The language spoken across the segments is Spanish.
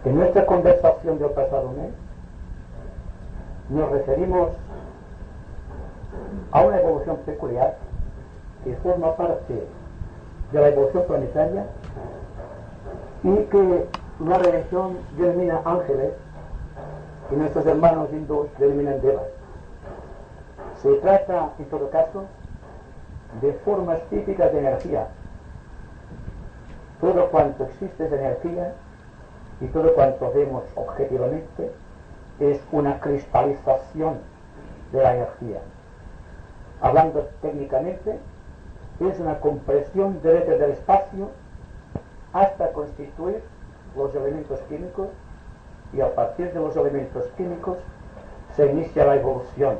En nuestra conversación del pasado mes nos referimos a una evolución peculiar que forma parte de la evolución planetaria y que la religión denomina ángeles y nuestros hermanos hindúes denominan devas. Se trata, en todo caso, de formas típicas de energía. Todo cuanto existe es energía y todo cuanto vemos objetivamente es una cristalización de la energía. Hablando técnicamente, es una compresión desde el espacio hasta constituir los elementos químicos, y a partir de los elementos químicos se inicia la evolución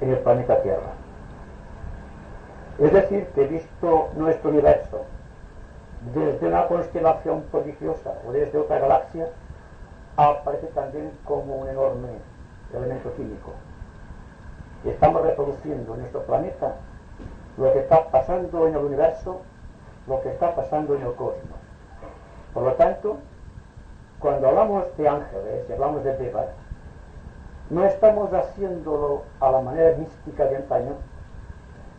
en el planeta Tierra. Es decir, que visto nuestro universo desde una constelación prodigiosa o desde otra galaxia, aparece también como un enorme elemento químico. Estamos reproduciendo en nuestro planeta lo que está pasando en el universo, lo que está pasando en el cosmos. Por lo tanto, cuando hablamos de ángeles y hablamos de devas, no estamos haciéndolo a la manera mística de antaño,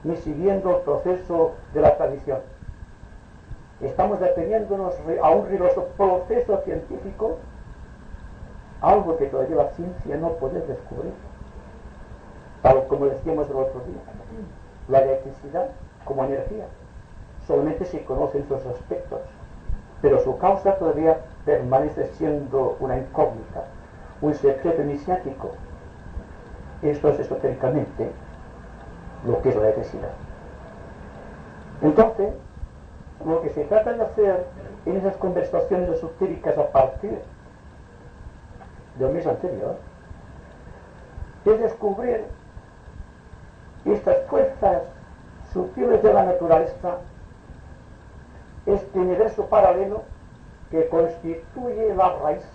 ni siguiendo el proceso de la tradición. Estamos deteniéndonos a un riguroso proceso científico, algo que todavía la ciencia no puede descubrir. Tal como decíamos el otro día, la electricidad como energía solamente se conocen sus aspectos, pero su causa todavía permanece siendo una incógnita, un secreto iniciático. Esto es esotéricamente lo que es la electricidad. Entonces, lo que se trata de hacer en esas conversaciones esotéricas a partir del mes anterior es descubrir estas fuerzas sutiles de la naturaleza, este universo paralelo que constituye la raíz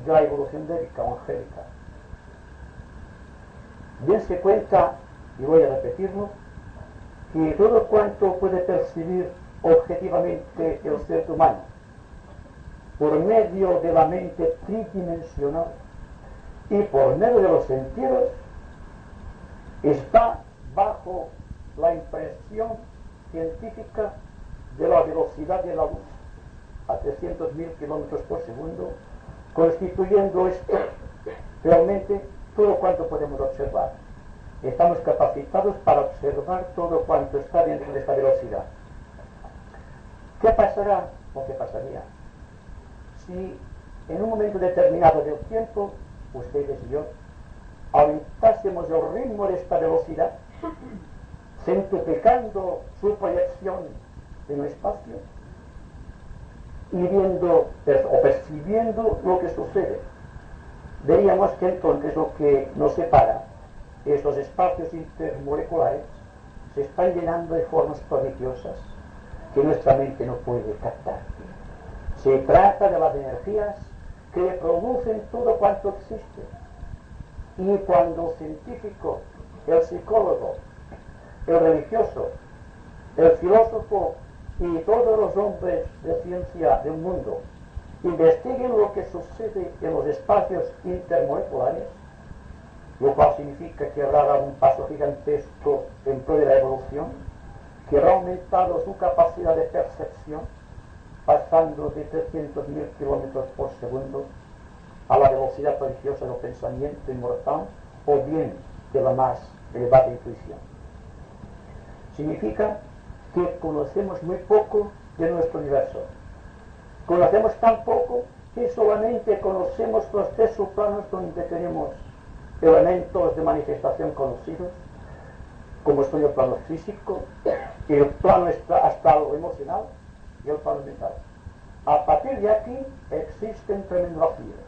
de la evolución védica o angélica. Dense cuenta, y voy a repetirlo, que todo cuanto puede percibir objetivamente el ser humano por medio de la mente tridimensional y por medio de los sentidos está bajo la impresión científica de la velocidad de la luz a 300.000 kilómetros por segundo, constituyendo esto realmente todo cuanto podemos observar. Estamos capacitados para observar todo cuanto está dentro de esta velocidad. ¿Qué pasará o qué pasaría si en un momento determinado del tiempo, ustedes y yo, aumentásemos el ritmo de esta velocidad, centuplicando su proyección en el espacio y viendo o percibiendo lo que sucede? Veríamos que entonces lo que nos separa, estos espacios intermoleculares, se están llenando de formas prodigiosas que nuestra mente no puede captar. Se trata de las energías que producen todo cuanto existe. Y cuando el científico, el psicólogo, el religioso, el filósofo y todos los hombres de ciencia del mundo investiguen lo que sucede en los espacios intermoleculares, lo cual significa que habrá dado un paso gigantesco en pro de la evolución, que habrá aumentado su capacidad de percepción, pasando de 300.000 kilómetros por segundo a la velocidad prodigiosa del pensamiento inmortal, o bien de la más elevada intuición. Significa que conocemos muy poco de nuestro universo. Conocemos tan poco que solamente conocemos los tres subplanos donde tenemos elementos de manifestación conocidos, como son el plano físico, el plano astral o emocional y el plano mental. A partir de aquí existen tremendos vacíos,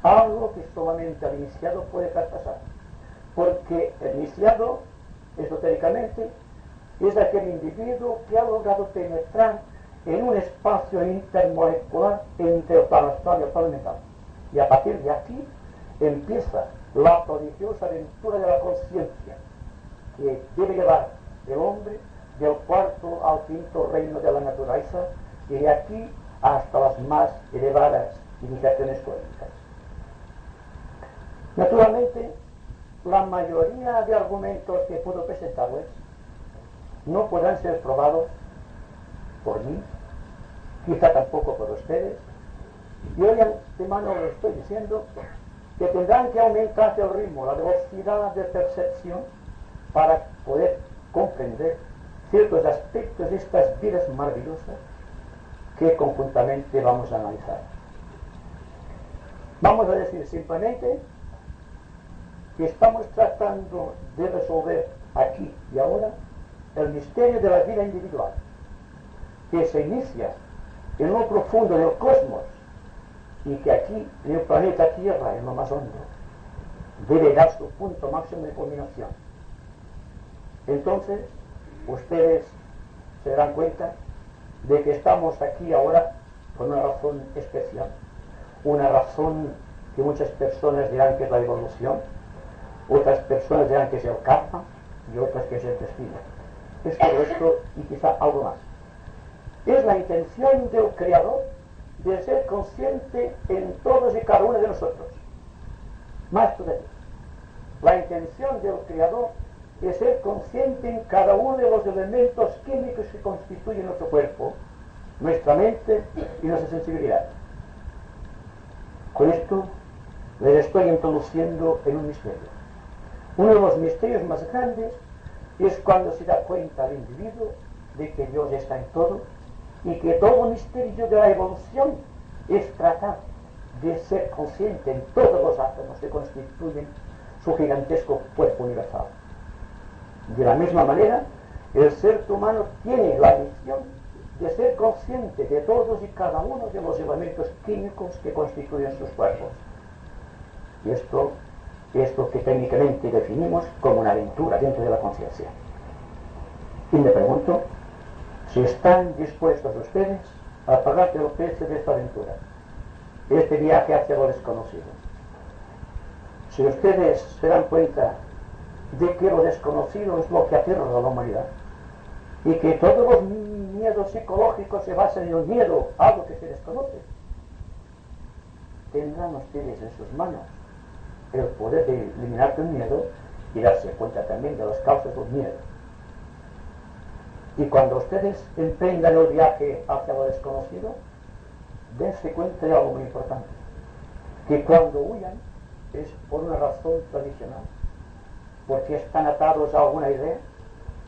algo que solamente el iniciado puede traspasar, porque el iniciado, esotéricamente, es aquel individuo que ha logrado penetrar en un espacio intermolecular entre el plano astral y el plano mental. Y a partir de aquí empieza la prodigiosa aventura de la conciencia que debe llevar el hombre del cuarto al quinto reino de la naturaleza, y de aquí hasta las más elevadas iniciaciones cósmicas. Naturalmente, la mayoría de argumentos que puedo presentarles no podrán ser probados por mí, quizá tampoco por ustedes, y hoy de antemano les estoy diciendo que tendrán que aumentar el ritmo, la velocidad de percepción para poder comprender ciertos aspectos de estas vidas maravillosas que conjuntamente vamos a analizar. Vamos a decir simplemente que estamos tratando de resolver aquí y ahora el misterio de la vida individual, que se inicia en lo profundo del cosmos y que aquí, en el planeta Tierra, en lo más hondo, debe dar su punto máximo de culminación. Entonces, ustedes se darán cuenta de que estamos aquí ahora por una razón especial, una razón que muchas personas dirán que es la evolución, otras personas dirán que es el karma y otras que es el destino. Es todo esto y quizá algo más. Es la intención del Creador de ser consciente en todos y cada uno de nosotros. Más todavía, la intención del Creador es ser consciente en cada uno de los elementos químicos que constituyen nuestro cuerpo, nuestra mente y nuestra sensibilidad. Con esto les estoy introduciendo en un misterio. Uno de los misterios más grandes es cuando se da cuenta el individuo de que Dios está en todo y que todo misterio de la evolución es tratar de ser consciente en todos los átomos que constituyen su gigantesco cuerpo universal. De la misma manera, el ser humano tiene la misión de ser consciente de todos y cada uno de los elementos químicos que constituyen sus cuerpos. Y esto es lo que técnicamente definimos como una aventura dentro de la conciencia. Y me pregunto si están dispuestos ustedes a pagar el precio de esta aventura, este viaje hacia lo desconocido. Si ustedes se dan cuenta de que lo desconocido es lo que aterra a la humanidad y que todos los miedos psicológicos se basan en el miedo a algo que se desconoce, tendrán ustedes en sus manos el poder de eliminar el miedo y darse cuenta también de las causas del miedo. Y cuando ustedes emprendan el viaje hacia lo desconocido, dense cuenta de algo muy importante, que cuando huyan es por una razón tradicional, porque están atados a alguna idea,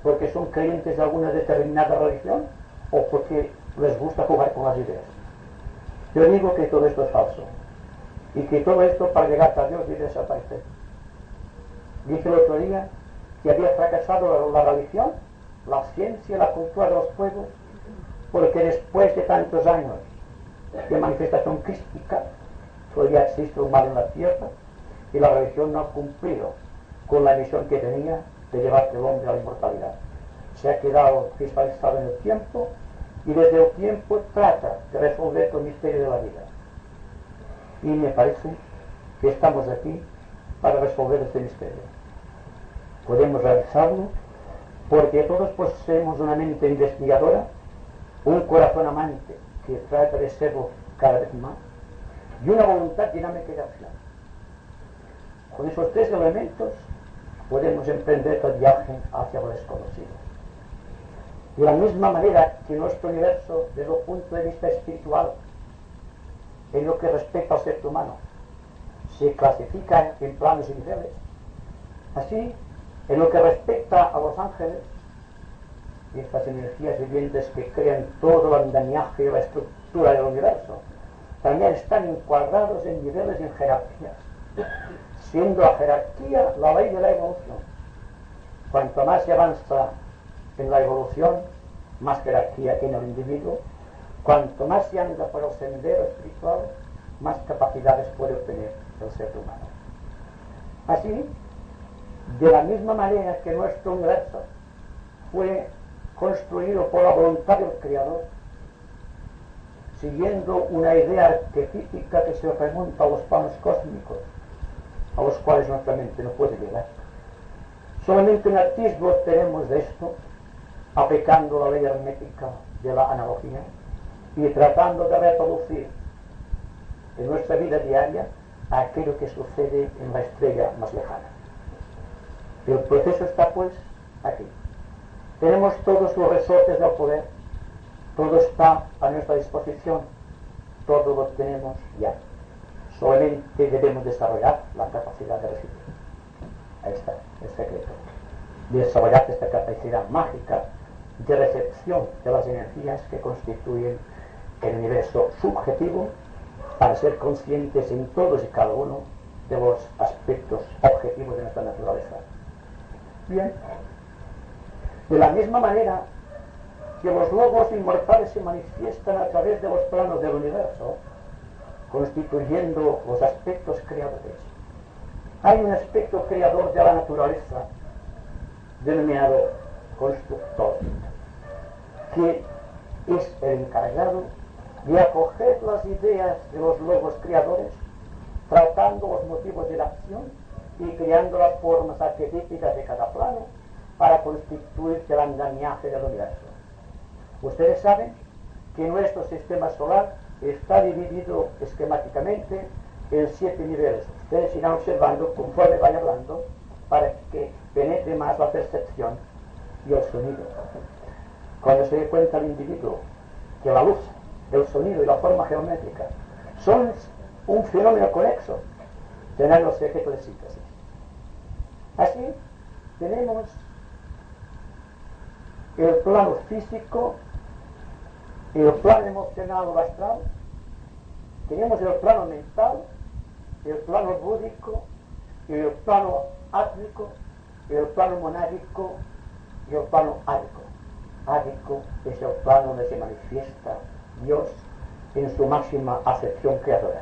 porque son creyentes de alguna determinada religión o porque les gusta jugar con las ideas. Yo digo que todo esto es falso y que todo esto para llegar a Dios y desaparecer. Dije el otro día que había fracasado la religión, la ciencia, la cultura de los pueblos, porque después de tantos años de manifestación crística todavía existe un mal en la tierra y la religión no ha cumplido con la misión que tenía de llevar al hombre a la inmortalidad. Se ha quedado cristalizado en el tiempo y desde el tiempo trata de resolver el misterio de la vida. Y me parece que estamos aquí para resolver este misterio. Podemos realizarlo porque todos poseemos una mente investigadora, un corazón amante que trata de serlo cada vez más y una voluntad dinámica de acción. Con esos tres elementos podemos emprender el viaje hacia lo desconocido. De la misma manera que nuestro universo, desde el punto de vista espiritual, en lo que respecta al ser humano, se clasifica en planos y niveles, así, en lo que respecta a los ángeles, y estas energías vivientes que crean todo el andamiaje y la estructura del universo, también están encuadrados en niveles y en jerarquías, siendo la jerarquía la ley de la evolución. Cuanto más se avanza en la evolución, más jerarquía tiene el individuo. Cuanto más se anda por el sendero espiritual, más capacidades puede obtener el ser humano. Así, de la misma manera que nuestro universo fue construido por la voluntad del Creador, siguiendo una idea arquetípica que se remonta a los planos cósmicos, a los cuales nuestra mente no puede llegar. Solamente un atisbo tenemos de esto, aplicando la ley hermética de la analogía, y tratando de reproducir en nuestra vida diaria aquello que sucede en la estrella más lejana. El proceso está pues aquí. Tenemos todos los resortes del poder, todo está a nuestra disposición, todo lo tenemos ya. Solamente debemos desarrollar la capacidad de recibir. Ahí está el secreto. Desarrollar esta capacidad mágica de recepción de las energías que constituyen el universo subjetivo para ser conscientes en todos y cada uno de los aspectos objetivos de nuestra naturaleza. Bien, de la misma manera que los logos inmortales se manifiestan a través de los planos del universo, constituyendo los aspectos creadores, hay un aspecto creador de la naturaleza denominado constructor, que es el encargado de acoger las ideas de los logos creadores, tratando los motivos de la acción y creando las formas arquetípicas de cada plano para constituir el andamiaje del universo. Ustedes saben que nuestro sistema solar está dividido esquemáticamente en 7 niveles. Ustedes irán observando conforme vaya hablando para que penetre más la percepción y el sonido. Cuando se dé cuenta el individuo que la luz, el sonido y la forma geométrica son un fenómeno conexo, tendrán los secretos de síntesis. Así tenemos el plano físico, el plano emocional o astral, tenemos el plano mental, el plano búdico, el plano átmico, el plano monádico y el plano ádico. Ádico es el plano donde se manifiesta Dios en su máxima acepción creadora.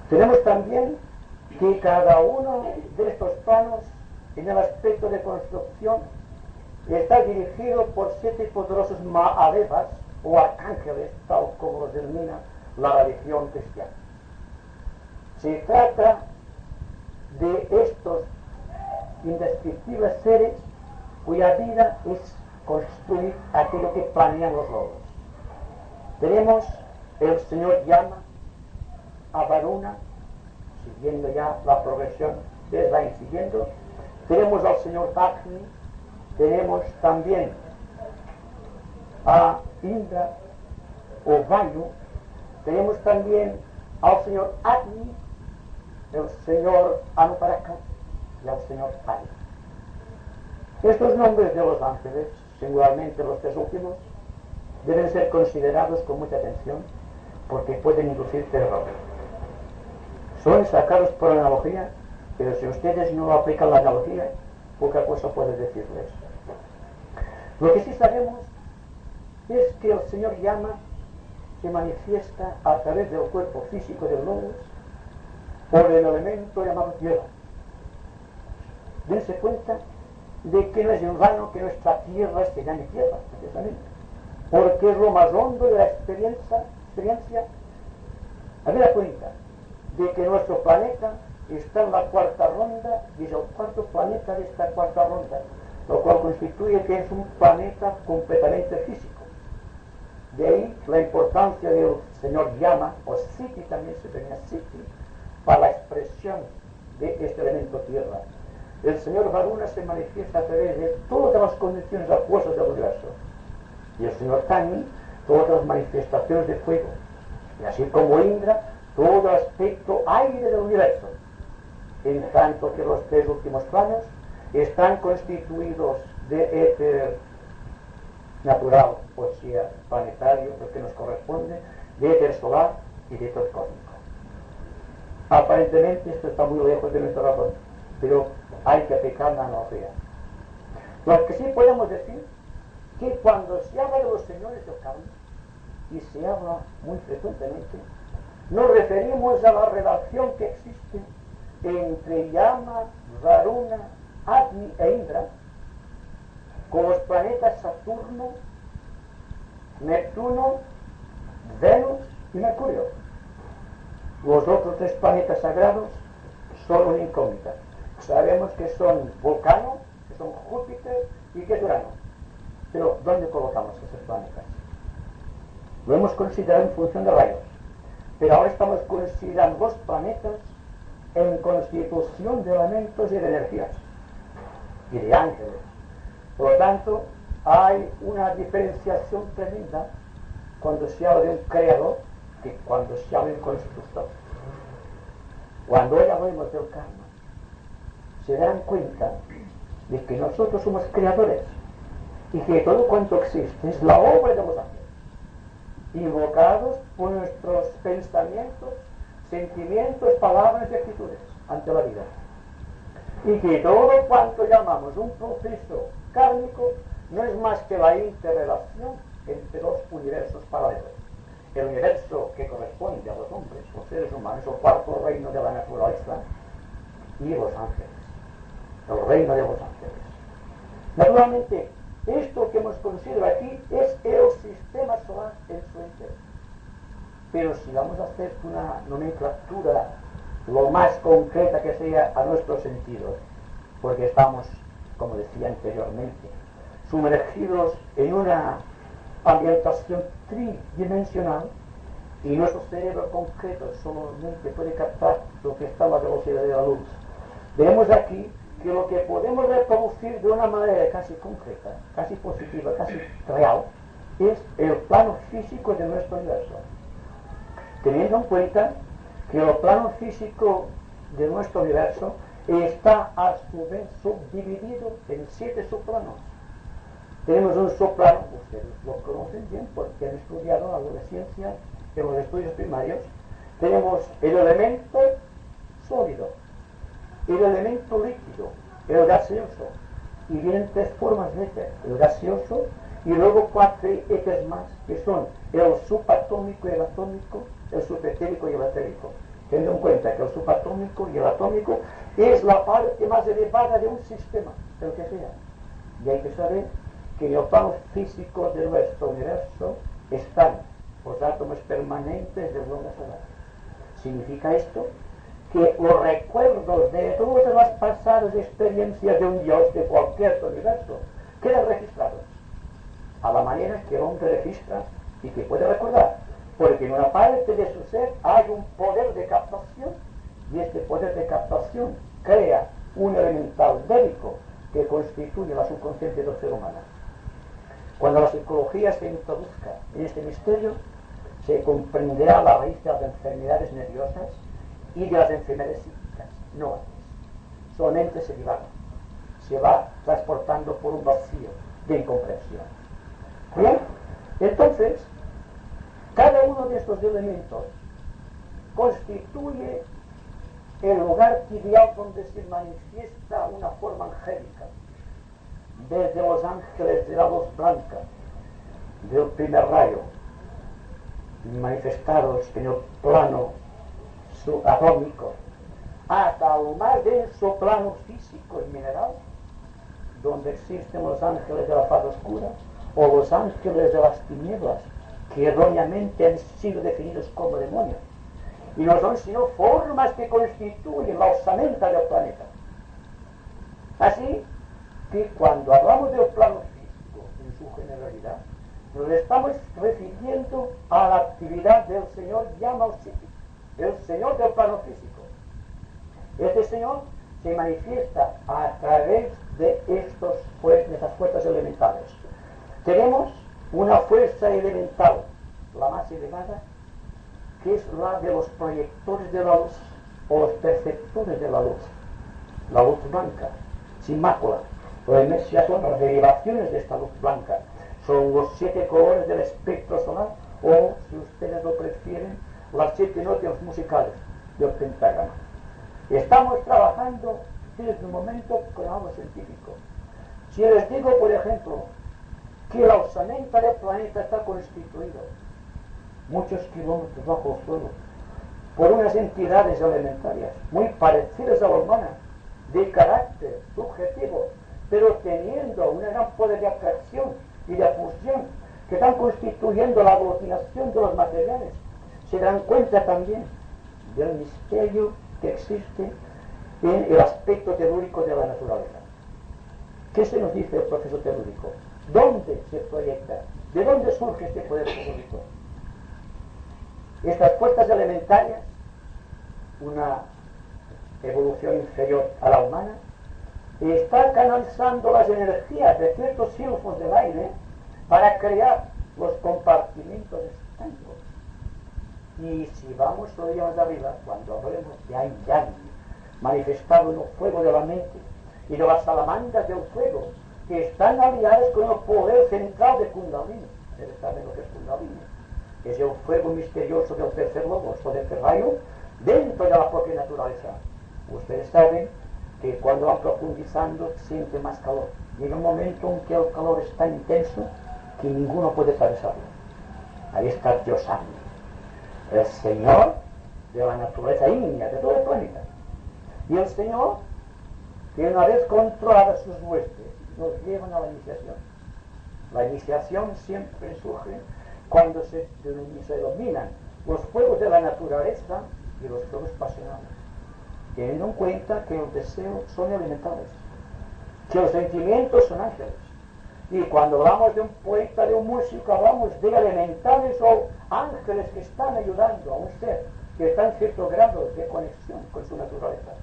Tenemos también que cada uno de estos planos en el aspecto de construcción está dirigido por 7 poderosos Mahadevas o arcángeles, tal como los denomina la religión cristiana. Se trata de estos indescriptibles seres cuya vida es construir aquello que planean los logos. Tenemos el señor Yama, a Varuna, siguiendo ya la progresión, ustedes van siguiendo. Tenemos al señor Agni, tenemos también a Indra o Vayu, tenemos también al señor Agni, el señor Anuparaka y al señor Pai. Estos nombres de los ángeles, singularmente los 3 últimos, deben ser considerados con mucha atención porque pueden inducir terror. Son sacados por analogía, pero si ustedes no aplican la analogía, poca cosa puede decirles. Lo que sí sabemos es que el señor Yama se manifiesta a través del cuerpo físico del logos por el elemento llamado tierra. Dense cuenta de que no es en vano que nuestra tierra se llame tierra, precisamente, porque es lo más hondo de la experiencia. Habida cuenta de que nuestro planeta está en la 4ª ronda y es el 4º planeta de esta 4ª ronda, lo cual constituye que es un planeta completamente físico. De ahí la importancia del señor Yama, o Siti también se tenía Siti, para la expresión de este elemento tierra. El señor Varuna se manifiesta a través de todas las condiciones acuosas del universo. Y el señor Tani, todas las manifestaciones de fuego. Y así como Indra, todo el aspecto aire del universo. En tanto que los 3 últimos planos están constituidos de éter natural, o sea, planetario, lo que nos corresponde, de éter solar y de éter cósmico. Aparentemente esto está muy lejos de nuestra razón, pero hay que aplicar la analogía. Lo que sí podemos decir que cuando se habla de los señores del karma, y se habla muy frecuentemente, nos referimos a la relación que existe entre Yama, Varuna, Agni e Indra, con los planetas Saturno, Neptuno, Venus y Mercurio. Los otros 3 planetas sagrados son una incógnita. Sabemos que son Vulcano, que son Júpiter y que es Urano. Pero ¿dónde colocamos esos planetas? Lo hemos considerado en función de rayos. Pero ahora estamos considerando los planetas en constitución de elementos y de energías y de ángeles. Por lo tanto, hay una diferenciación tremenda cuando se habla de un creador que cuando se habla de un constructor. Cuando hoy hablemos del karma, se darán cuenta de que nosotros somos creadores y que todo cuanto existe es la obra de los ángeles, invocados por nuestros pensamientos, sentimientos, palabras y actitudes ante la vida. Y que todo cuanto llamamos un proceso kármico no es más que la interrelación entre dos universos paralelos. El universo que corresponde a los hombres, los seres humanos, el cuarto reino de la naturaleza, y los ángeles, el reino de los ángeles. Naturalmente, esto que hemos considerado aquí es el sistema solar en su entero. Pero si vamos a hacer una nomenclatura lo más concreta que sea a nuestros sentidos, porque estamos, como decía anteriormente, sumergidos en una ambientación tridimensional y nuestro cerebro concreto solamente puede captar lo que está a la velocidad de la luz. Vemos aquí que lo que podemos reproducir de una manera casi concreta, casi positiva, casi real, es el plano físico de nuestro universo. Teniendo en cuenta que el plano físico de nuestro universo está a su vez subdividido en 7 subplanos. Tenemos un subplano, ustedes lo conocen bien porque han estudiado algo de ciencia en los estudios primarios. Tenemos el elemento sólido, el elemento líquido, el gaseoso, y vienen 3 formas de éter, el gaseoso y luego 4 éteres más, que son el subatómico y el atómico, el subetérico y el etérico. Teniendo en cuenta que el subatómico y el atómico es la parte más elevada de un sistema, el que sea. Y hay que saber que en el plano físico de nuestro universo están los átomos permanentes del mundo solar. Significa esto que los recuerdos de todas las pasadas experiencias de un Dios de cualquier universo quedan registrados a la manera que el hombre registra y que puede recordar, porque en una parte de su ser hay un poder de captación y este poder de captación crea un elemental bélico que constituye la subconsciencia del ser humano. Cuando la psicología se introduzca en este misterio, se comprenderá la raíz de las enfermedades nerviosas y de las enfermedades psíquicas, no antes. Solamente se divaga, se va transportando por un vacío de incomprensión. Bien, entonces, cada uno de estos elementos constituye el lugar ideal donde se manifiesta una forma angélica, desde los ángeles de la luz blanca, del primer rayo, manifestados en el plano subatómico, hasta lo más denso plano físico y mineral, donde existen los ángeles de la faz oscura o los ángeles de las tinieblas, que erróneamente han sido definidos como demonios, y no son sino formas que constituyen la osamenta del planeta. Así que cuando hablamos del plano físico en su generalidad, nos estamos refiriendo a la actividad del Señor Yamal psíquico, el Señor del plano físico. Este Señor se manifiesta a través de estas fuerzas elementales. Tenemos una fuerza elemental, la más elevada, que es la de los proyectores de la luz o los perceptores de la luz blanca, sin mácula. Ya son las derivaciones de esta luz blanca, son los 7 colores del espectro solar, o si ustedes lo prefieren, las 7 notas musicales del pentagrama. Estamos trabajando desde un momento con algo científico. Si les digo, por ejemplo, que la osamenta del planeta está constituido muchos kilómetros bajo el suelo por unas entidades elementarias muy parecidas a la humana, de carácter subjetivo, pero teniendo un gran poder de atracción y de fusión, que están constituyendo la aglutinación de los materiales, se dan cuenta también del misterio que existe en el aspecto telúrico de la naturaleza. ¿Qué se nos dice el proceso telúrico? ¿Dónde se proyecta? ¿De dónde surge este poder telúrico? Estas fuerzas elementarias, una evolución inferior a la humana, está canalizando las energías de ciertos silfos del aire para crear los compartimentos estancos. Y si vamos todavía más arriba, cuando hablemos de Ain Yagi, manifestado en el fuego de la mente y de las salamandras del fuego, que están aliadas con el poder central de Kundalini. Ustedes saben lo que es Kundalini. Es el fuego misterioso del tercer logos o del rayo dentro de la propia naturaleza. Ustedes saben que cuando van profundizando siente más calor. Llega un momento en que el calor es tan intenso que ninguno puede atravesarlo. Ahí está Dios Agni, el Señor de la naturaleza ígnea de todo el planeta. Y el Señor, que una vez controladas sus huestes, nos llevan a la iniciación. La iniciación siempre surge cuando se dominan los fuegos de la naturaleza y los fuegos pasionales, teniendo en cuenta que los deseos son elementales, que los sentimientos son ángeles. Y cuando hablamos de un poeta, de un músico, hablamos de elementales o ángeles que están ayudando a un ser que está en cierto grado de conexión con su naturaleza.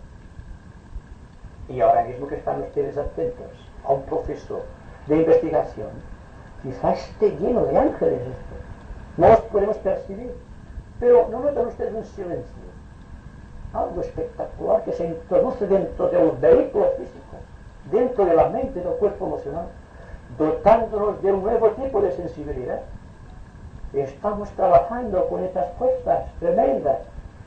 Y ahora mismo que están ustedes atentos a un proceso de investigación, quizá esté lleno de ángeles esto. No los podemos percibir, pero ¿no notan ustedes un silencio? Algo espectacular que se introduce dentro del vehículo físico, dentro de la mente, del cuerpo emocional, dotándonos de un nuevo tipo de sensibilidad. Estamos trabajando con estas fuerzas tremendas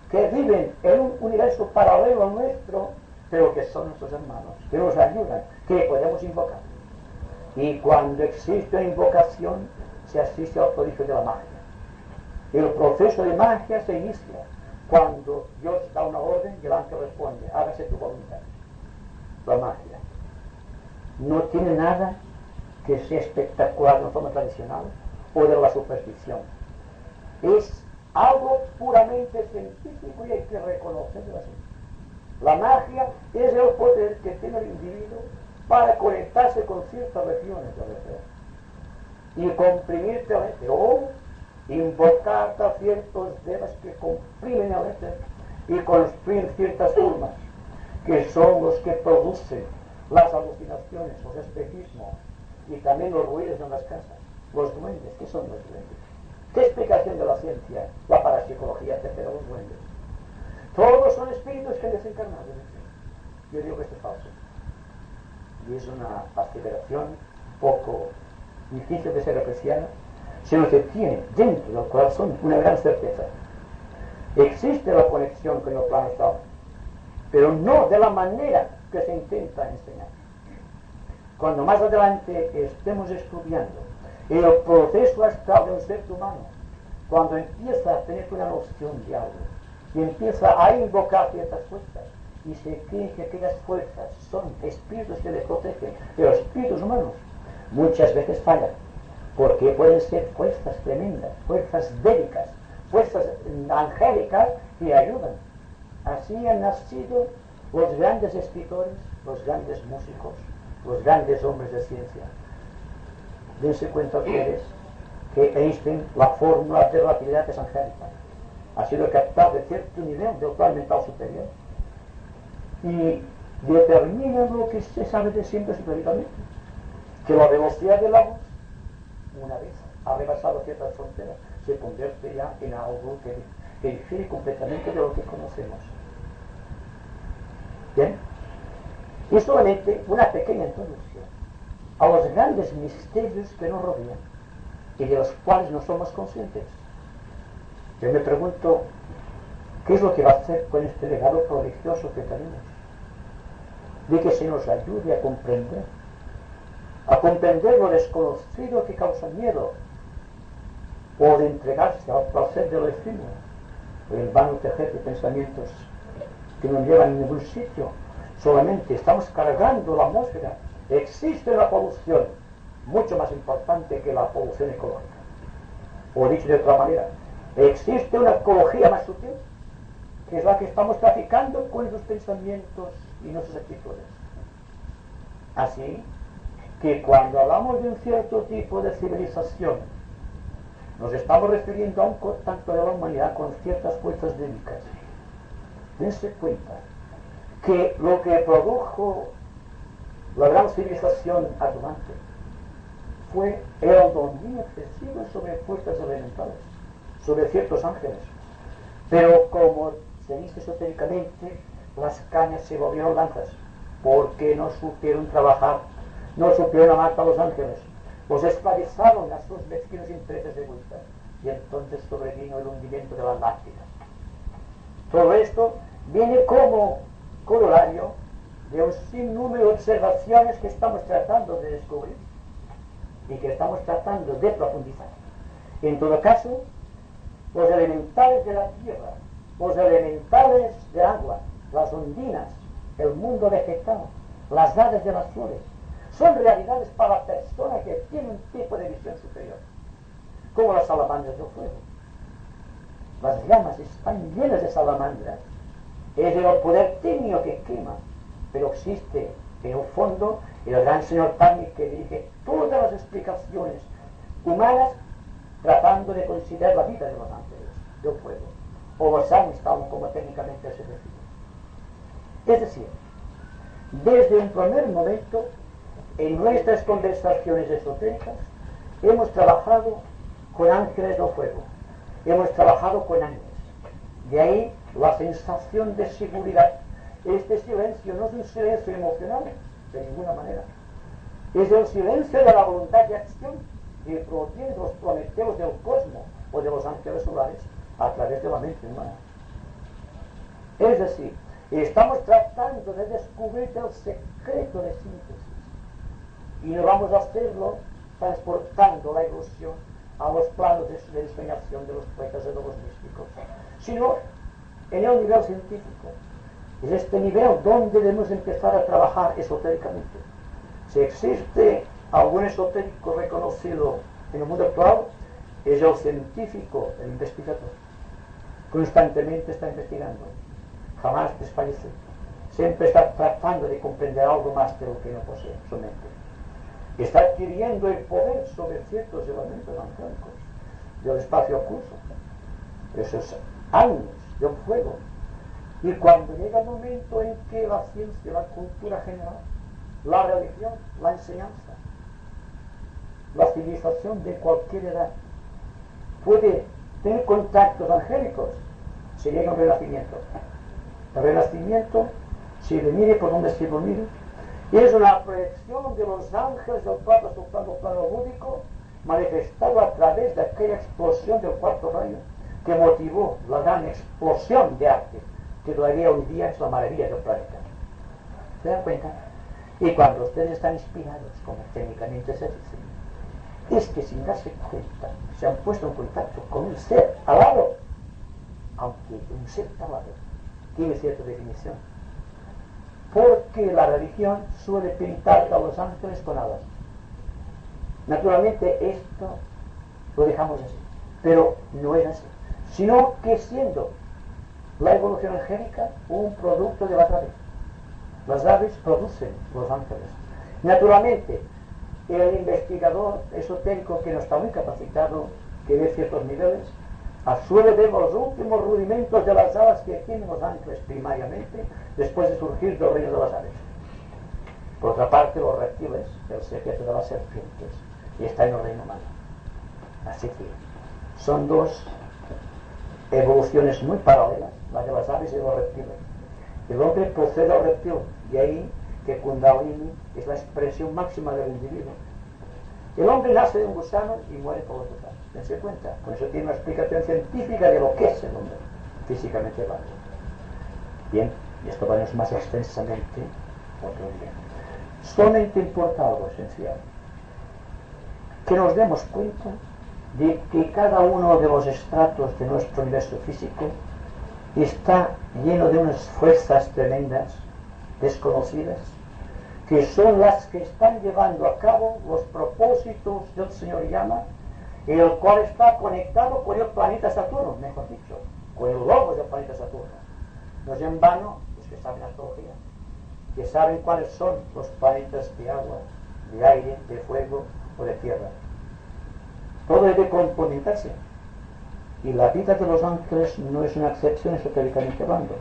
que viven en un universo paralelo al nuestro, pero que son nuestros hermanos, que nos ayudan, que podemos invocar. Y cuando existe una invocación, se asiste al prodigio de la magia. El proceso de magia se inicia cuando Dios da una orden y el ángel responde: hágase tu voluntad. La magia no tiene nada que sea espectacular de una forma tradicional o de la superstición. Es algo puramente científico y hay que reconocerlo así. La magia es el poder que tiene el individuo para conectarse con ciertas regiones del ser y comprimir el éter o invocar a ciertos devas que comprimen el éter y construir ciertas formas que son los que producen las alucinaciones, los espejismos y también los ruidos en las casas. Los duendes, ¿qué son los duendes? ¿Qué explicación de la ciencia, la parapsicología, etcétera, los duendes? Todos son espíritus que han desencarnado. Yo digo que esto es falso. Y es una aseveración poco difícil de ser apreciada, sino que tiene dentro del corazón una gran certeza. Existe la conexión con el plano astral, pero no de la manera que se intenta enseñar. Cuando más adelante estemos estudiando el proceso astral de un ser humano, cuando empieza a tener una noción de algo y empieza a invocar ciertas fuerzas y se cree que aquellas fuerzas son espíritus que le protegen, pero espíritus humanos muchas veces fallan, porque pueden ser fuerzas tremendas, fuerzas bélicas, fuerzas angélicas que ayudan. Así han nacido los grandes escritores, los grandes músicos, los grandes hombres de ciencia. Dense cuenta ustedes que Einstein, la fórmula de relatividad es angélica. Ha sido captado de cierto nivel del plan mental superior y determina lo que se sabe de siempre históricamente, que la velocidad de la luz, una vez ha rebasado ciertas fronteras, se convierte ya en algo que difiere completamente de lo que conocemos. ¿Bien? Y solamente una pequeña introducción a los grandes misterios que nos rodean y de los cuales no somos conscientes. Yo me pregunto, ¿qué es lo que va a hacer con este legado prodigioso que tenemos? De que se nos ayude a comprender lo desconocido que causa miedo, o de entregarse al placer del efímero, el vano tejer de pensamientos que no llevan a ningún sitio. Solamente estamos cargando la atmósfera. Existe una polución mucho más importante que la polución ecológica. O dicho de otra manera, existe una ecología más sutil, que es la que estamos traficando con nuestros pensamientos y nuestras actitudes. Así que cuando hablamos de un cierto tipo de civilización Nos estamos refiriendo a un contacto de la humanidad con ciertas fuerzas bélicas. Dense cuenta que lo que produjo la gran civilización atlante fue el dominio excesivo sobre fuerzas elementales, sobre ciertos ángeles. Pero como se dice esotéricamente, las cañas se volvieron lanzas, porque no supieron trabajar, no supieron amar a los ángeles, los esclavizaron a sus mezquinos intereses egoístas, y entonces sobrevino el hundimiento de la Atlántida. Todo esto viene como corolario de un sinnúmero de observaciones que estamos tratando de descubrir y que estamos tratando de profundizar. En todo caso, los elementales de la tierra, los elementales del agua, las ondinas, el mundo vegetal, las aves de las flores, son realidades para la persona que tiene un tipo de visión superior, como las salamandras del fuego. Las llamas están llenas de salamandras, es el poder técnico que quema, pero existe en el fondo el gran señor Kármik que dirige todas las explicaciones humanas tratando de considerar la vida de los ángeles del fuego, o los Einstein, como técnicamente se define. Es decir, desde un primer momento, en nuestras conversaciones esotéricas, hemos trabajado con ángeles del fuego, hemos trabajado con ángeles. De ahí la sensación de seguridad. Este silencio no es un silencio emocional, de ninguna manera. Es el silencio de la voluntad de acción que proviene de los prometeos del cosmos o de los ángeles solares a través de la mente humana. Es decir, estamos tratando de descubrir el secreto de síntesis y no vamos a hacerlo transportando la ilusión a los planos de ensoñación de los poetas y de los místicos, sino en el nivel científico. Es este nivel donde debemos empezar a trabajar esotéricamente. Si existe algún esotérico reconocido en el mundo actual, es el científico, el investigador. Constantemente está investigando, jamás desfallece. Siempre está tratando de comprender algo más de lo que no posee su mente. Está adquiriendo el poder sobre ciertos elementos angélicos del espacio oculto, esos años del fuego. Y cuando llega el momento en que la ciencia, la cultura general, la religión, la enseñanza, la civilización de cualquier edad puede tener contactos angélicos, se llega a un renacimiento. El renacimiento, si le mire por donde se lo mire, es una proyección de los ángeles del plano lúdico manifestado a través de aquella explosión del cuarto rayo que motivó la gran explosión de arte que todavía hoy día es la maravilla del planeta. ¿Se dan cuenta? Y cuando ustedes están inspirados, como técnicamente se dice, es que sin darse cuenta se han puesto en contacto con un ser alado, aunque un ser alado tiene cierta definición, porque la religión suele pintar a los ángeles con alas. Naturalmente esto lo dejamos así, pero no es así, sino que siendo la evolución angélica un producto de las aves. Las aves producen los ángeles. Naturalmente, el investigador esotérico que no está muy capacitado, que ve ciertos niveles, suele ver los últimos rudimentos de las alas que tienen los ángeles primariamente, después de surgir del reino de las aves. Por otra parte, los reptiles, el secreto de las serpientes, y está en el reino humano. Así que son dos evoluciones muy paralelas, la de las aves y de los reptiles. El hombre procede al reptil, y ahí que Kundalini es la expresión máxima del individuo. El hombre nace de un gusano y muere por los gusanos. Dense cuenta, por eso tiene una explicación científica de lo que es el hombre, físicamente hablando. Bien, y esto veremos más extensamente otro día. Solamente importa algo esencial, que nos demos cuenta de que cada uno de los estratos de nuestro universo físico está lleno de unas fuerzas tremendas, desconocidas, que son las que están llevando a cabo los propósitos del Señor Llama, el cual está conectado con el planeta Saturno, mejor dicho, con el logos del planeta Saturno. No es en vano los que saben astrología, que saben cuáles son los planetas de agua, de aire, de fuego o de tierra. todo debe complementarse. Y la vida de los ángeles no es una excepción esotéricamente hablando.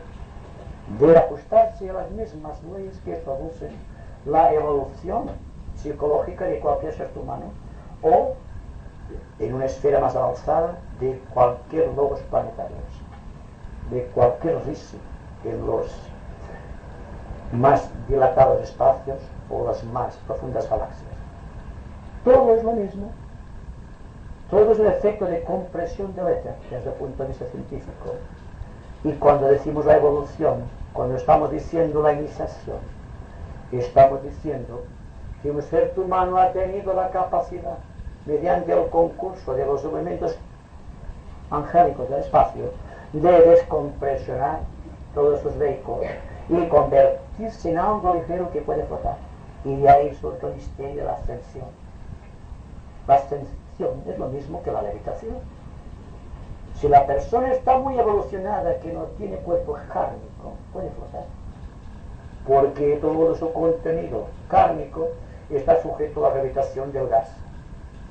Debe ajustarse a las mismas leyes que producen la evolución psicológica de cualquier ser humano o, en una esfera más avanzada, de cualquier logos planetarios, de cualquier risi en los más dilatados espacios o las más profundas galaxias. Todo es lo mismo. Todo es un efecto de compresión del éter desde el punto de vista científico. Y cuando decimos la evolución, cuando estamos diciendo la iniciación, estamos diciendo que un ser humano ha tenido la capacidad, mediante el concurso de los elementos angélicos del espacio, de descompresionar todos sus vehículos y convertirse en algo ligero que puede flotar. Y de ahí surge el misterio de la ascensión. La ascensión es lo mismo que la levitación. Si la persona está muy evolucionada, que no tiene cuerpo kármico, puede flotar, porque todo su contenido kármico está sujeto a la gravitación del gas.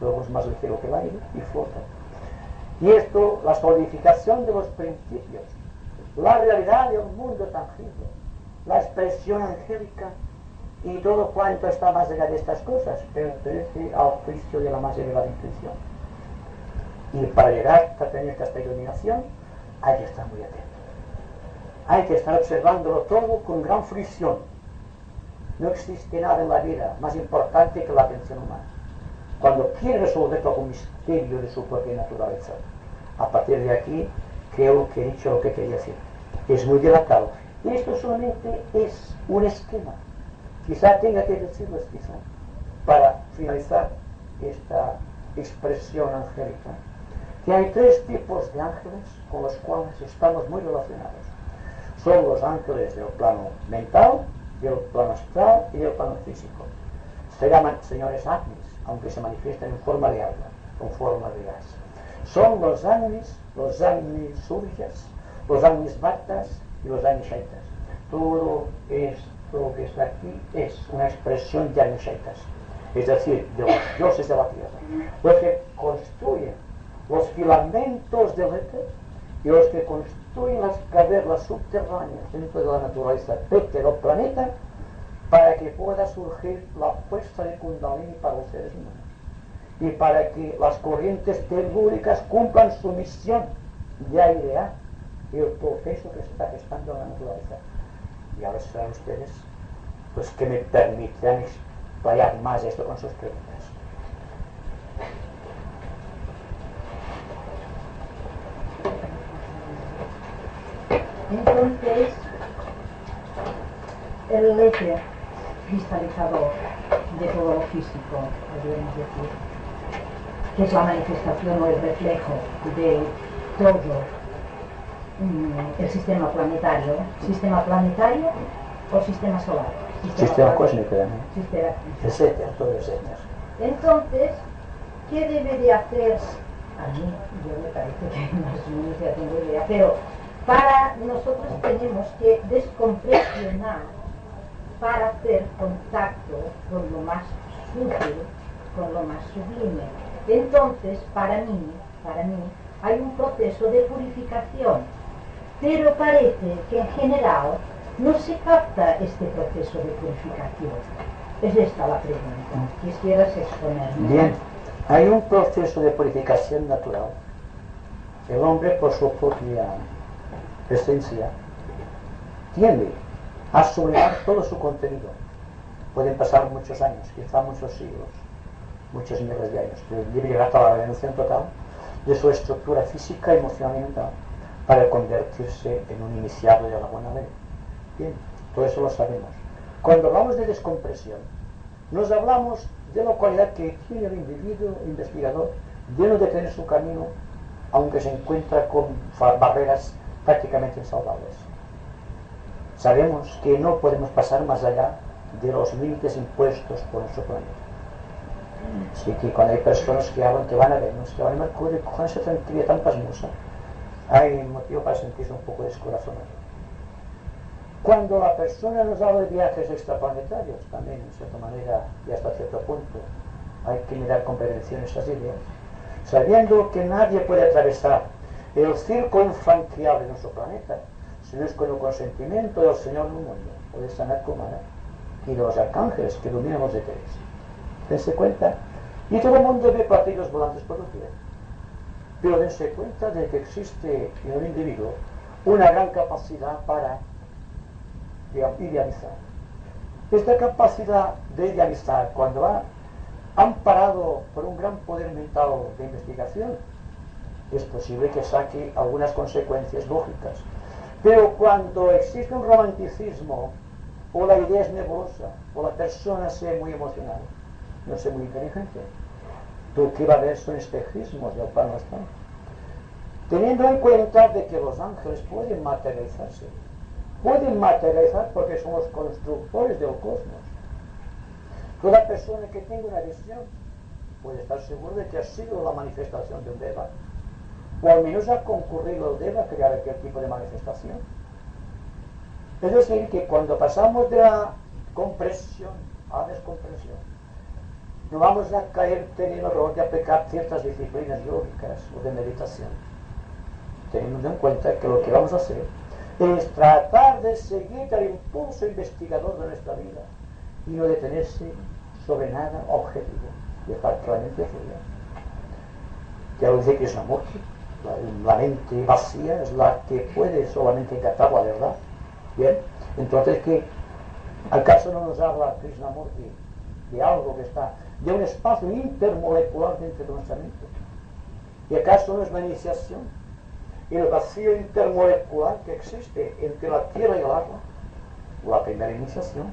Luego es más ligero que el aire y flota. Y esto, la solidificación de los principios, la realidad del mundo tangible, la expresión angélica y todo cuanto está más allá de estas cosas pertenece al juicio de la más elevada intuición. Y para llegar a tener esta iluminación hay que estar muy atento. Hay que estar observándolo todo con gran fruición. No existe nada en la vida más importante que la atención humana. Cuando quiere resolver algún misterio de su propia naturaleza, a partir de aquí creo que he dicho lo que quería decir. Es muy dilatado. Y esto solamente es un esquema. Quizá tenga que decirles, quizá, para finalizar esta expresión angélica, que hay tres tipos de ángeles con los cuales estamos muy relacionados. Son los ángeles del plano mental, del plano astral y del plano físico. Se llaman señores Agnis, aunque se manifiestan en forma de agua, en forma de gas. Son los Agnis Surjas, los Agnis Bhattas y los Agnis Shaitas. Todo esto que está aquí es una expresión de Agnis Shaitas, es decir, de los dioses de la tierra, los que construyen los filamentos del éter y los que construyen las cavernas subterráneas dentro de la naturaleza del planeta para que pueda surgir la fuerza de Kundalini para los seres humanos y para que las corrientes telúricas cumplan su misión de airear el proceso que se está gestando en la naturaleza. Y ahora serán ustedes los que me permitirán explayar más esto con sus preguntas. Entonces, el éter cristalizador de todo lo físico, podríamos decir, que es la manifestación o el reflejo de todo el sistema planetario o sistema solar. Sistema cósmico, ¿no? Sistema Es éter, todo es éter. Entonces, ¿qué debe de hacer? A mí, yo me parece que más o menos ya tengo idea, pero para nosotros tenemos que descompresionar para hacer contacto con lo más sutil, con lo más sublime. Entonces, para mí, hay un proceso de purificación, pero parece que en general no se capta este proceso de purificación. Es esta la pregunta. ¿Quisieras exponerme? Bien, hay un proceso de purificación natural. El hombre, por su propia esencia, tiende a sublimar todo su contenido. Pueden pasar muchos años, quizá muchos siglos, muchos miles de años, pero debe llegar a la redención total de su estructura física, emocional y mental para convertirse en un iniciado de la buena ley. Bien, todo eso lo sabemos. Cuando hablamos de descompresión, nos hablamos de la cualidad que tiene el individuo investigador de no detener su camino, aunque se encuentra con barreras prácticamente insalvables. Sabemos que no podemos pasar más allá de los límites impuestos por nuestro planeta. Así que cuando hay personas que hablan que van a Venus, que van a Mercurio, con esa tranquilidad tan pasmosa, hay motivo para sentirse un poco descorazonado. Cuando la persona nos habla de viajes extraplanetarios, también en cierta manera y hasta cierto punto hay que mirar con prevención esas ideas. sabiendo que nadie puede atravesar el circo infranqueable de nuestro planeta, si no es con el consentimiento del Señor del mundo, o de Sanat Kumara, y de los arcángeles que dominan los éteres. Dense cuenta, y todo el mundo ve platillos volantes por doquier. Pero dense cuenta de que existe en el individuo una gran capacidad para idealizar. Esta capacidad de idealizar, cuando va amparado por un gran poder mental de investigación, es posible que saque algunas consecuencias lógicas. Pero cuando existe un romanticismo, o la idea es nebulosa, o la persona sea muy emocional, no sea muy inteligente, lo que va a ver son espejismos del plano astral. Teniendo en cuenta de que los ángeles pueden materializarse, pueden materializar porque son los constructores del cosmos. Toda persona que tenga una visión puede estar seguro de que ha sido la manifestación de un Deva, o al menos ha concurrido el Deva a crear aquel tipo de manifestación. Es decir, que cuando pasamos de la compresión a la descompresión, no vamos a caer en el error de aplicar ciertas disciplinas yógicas o de meditación, teniendo en cuenta que lo que vamos a hacer es tratar de seguir el impulso investigador de nuestra vida y no detenerse sobre nada objetivo, dejar que la mente fluya. Ya lo dice Krishnamurti, la mente vacía es la que puede solamente captar la verdad. Bien, entonces, ¿qué? ¿Acaso no nos habla Krishnamurti de algo que está, de un espacio intermolecular dentro de nuestra mente? ¿Y acaso no es la iniciación? El vacío intermolecular que existe entre la tierra y el agua, la primera iniciación,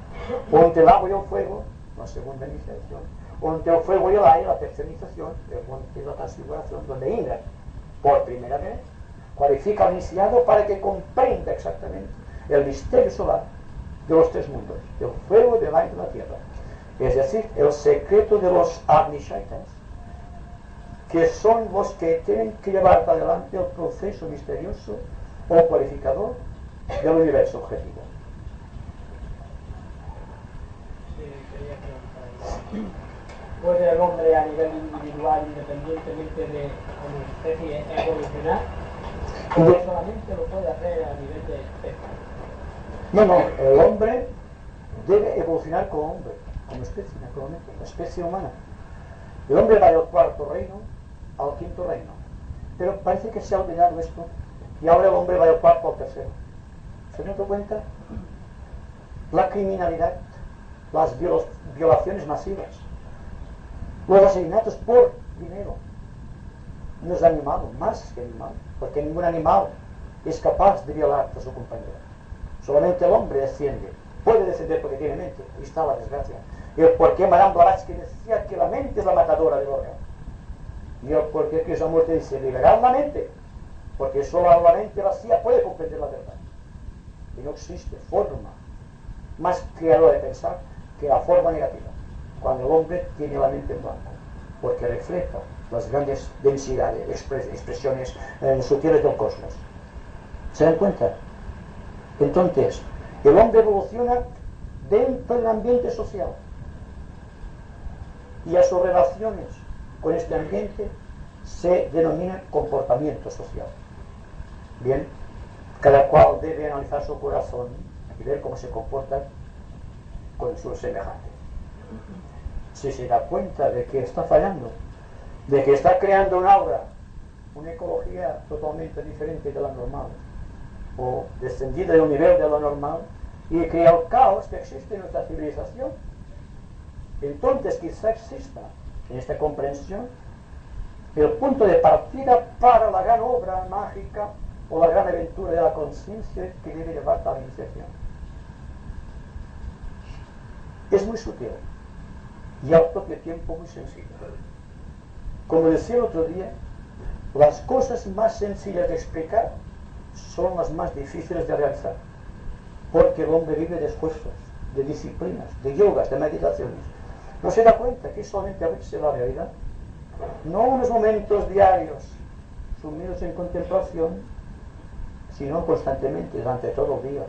o entre el agua y el fuego, la segunda iniciación, o entre el fuego y el aire, la tercera iniciación, el monte y la transfiguración, donde Indra, por primera vez, cualifica al iniciado para que comprenda exactamente el misterio solar de los tres mundos, del fuego, del aire y de la tierra. Es decir, el secreto de los Agni-Shaitas, que son los que tienen que llevar adelante el proceso misterioso o cualificador del universo objetivo. Sí, quería preguntar. ¿Puede el hombre a nivel individual, independientemente de como especie, evolucionar? ¿O solamente lo puede hacer a nivel de especie? No, el hombre debe evolucionar como hombre, como especie, naturalmente, la especie humana. El hombre va del cuarto reino al quinto reino, pero parece que se ha olvidado esto, y ahora el hombre va del cuarto al tercero. ¿Se han dado cuenta? La criminalidad, las violaciones masivas, los asesinatos por dinero, no es animal, más que animal, porque ningún animal es capaz de violar a su compañero. Solamente el hombre desciende, puede descender porque tiene mente, ahí está la desgracia. Y el por qué Madame Blavatsky decía que la mente es la matadora del órgano. Y el por qué Krishnamurti dice liberar la mente, porque solo la mente vacía puede comprender la verdad. Y no existe forma más creadora de pensar que la forma negativa, cuando el hombre tiene la mente en blanco, porque refleja las grandes densidades, expresiones sutiles del cosmos. ¿Se dan cuenta? Entonces, el hombre evoluciona dentro del ambiente social y a sus relaciones con este ambiente se denomina comportamiento social. Bien, cada cual debe analizar su corazón y ver cómo se comporta con sus semejantes. Si se da cuenta de que está fallando, de que está creando un aura, una ecología totalmente diferente de la normal, o descendida de un nivel de lo normal, y crea el caos que existe en nuestra civilización, entonces quizá exista en esta comprensión el punto de partida para la gran obra mágica o la gran aventura de la conciencia que debe llevar a la iniciación. Es muy sutil y al propio tiempo muy sencillo. Como decía el otro día, las cosas más sencillas de explicar son las más difíciles de realizar, porque el hombre vive de esfuerzos, de disciplinas, de yogas, de meditaciones. No se da cuenta que es solamente abrirse la realidad, no unos momentos diarios sumidos en contemplación, sino constantemente durante todo el día.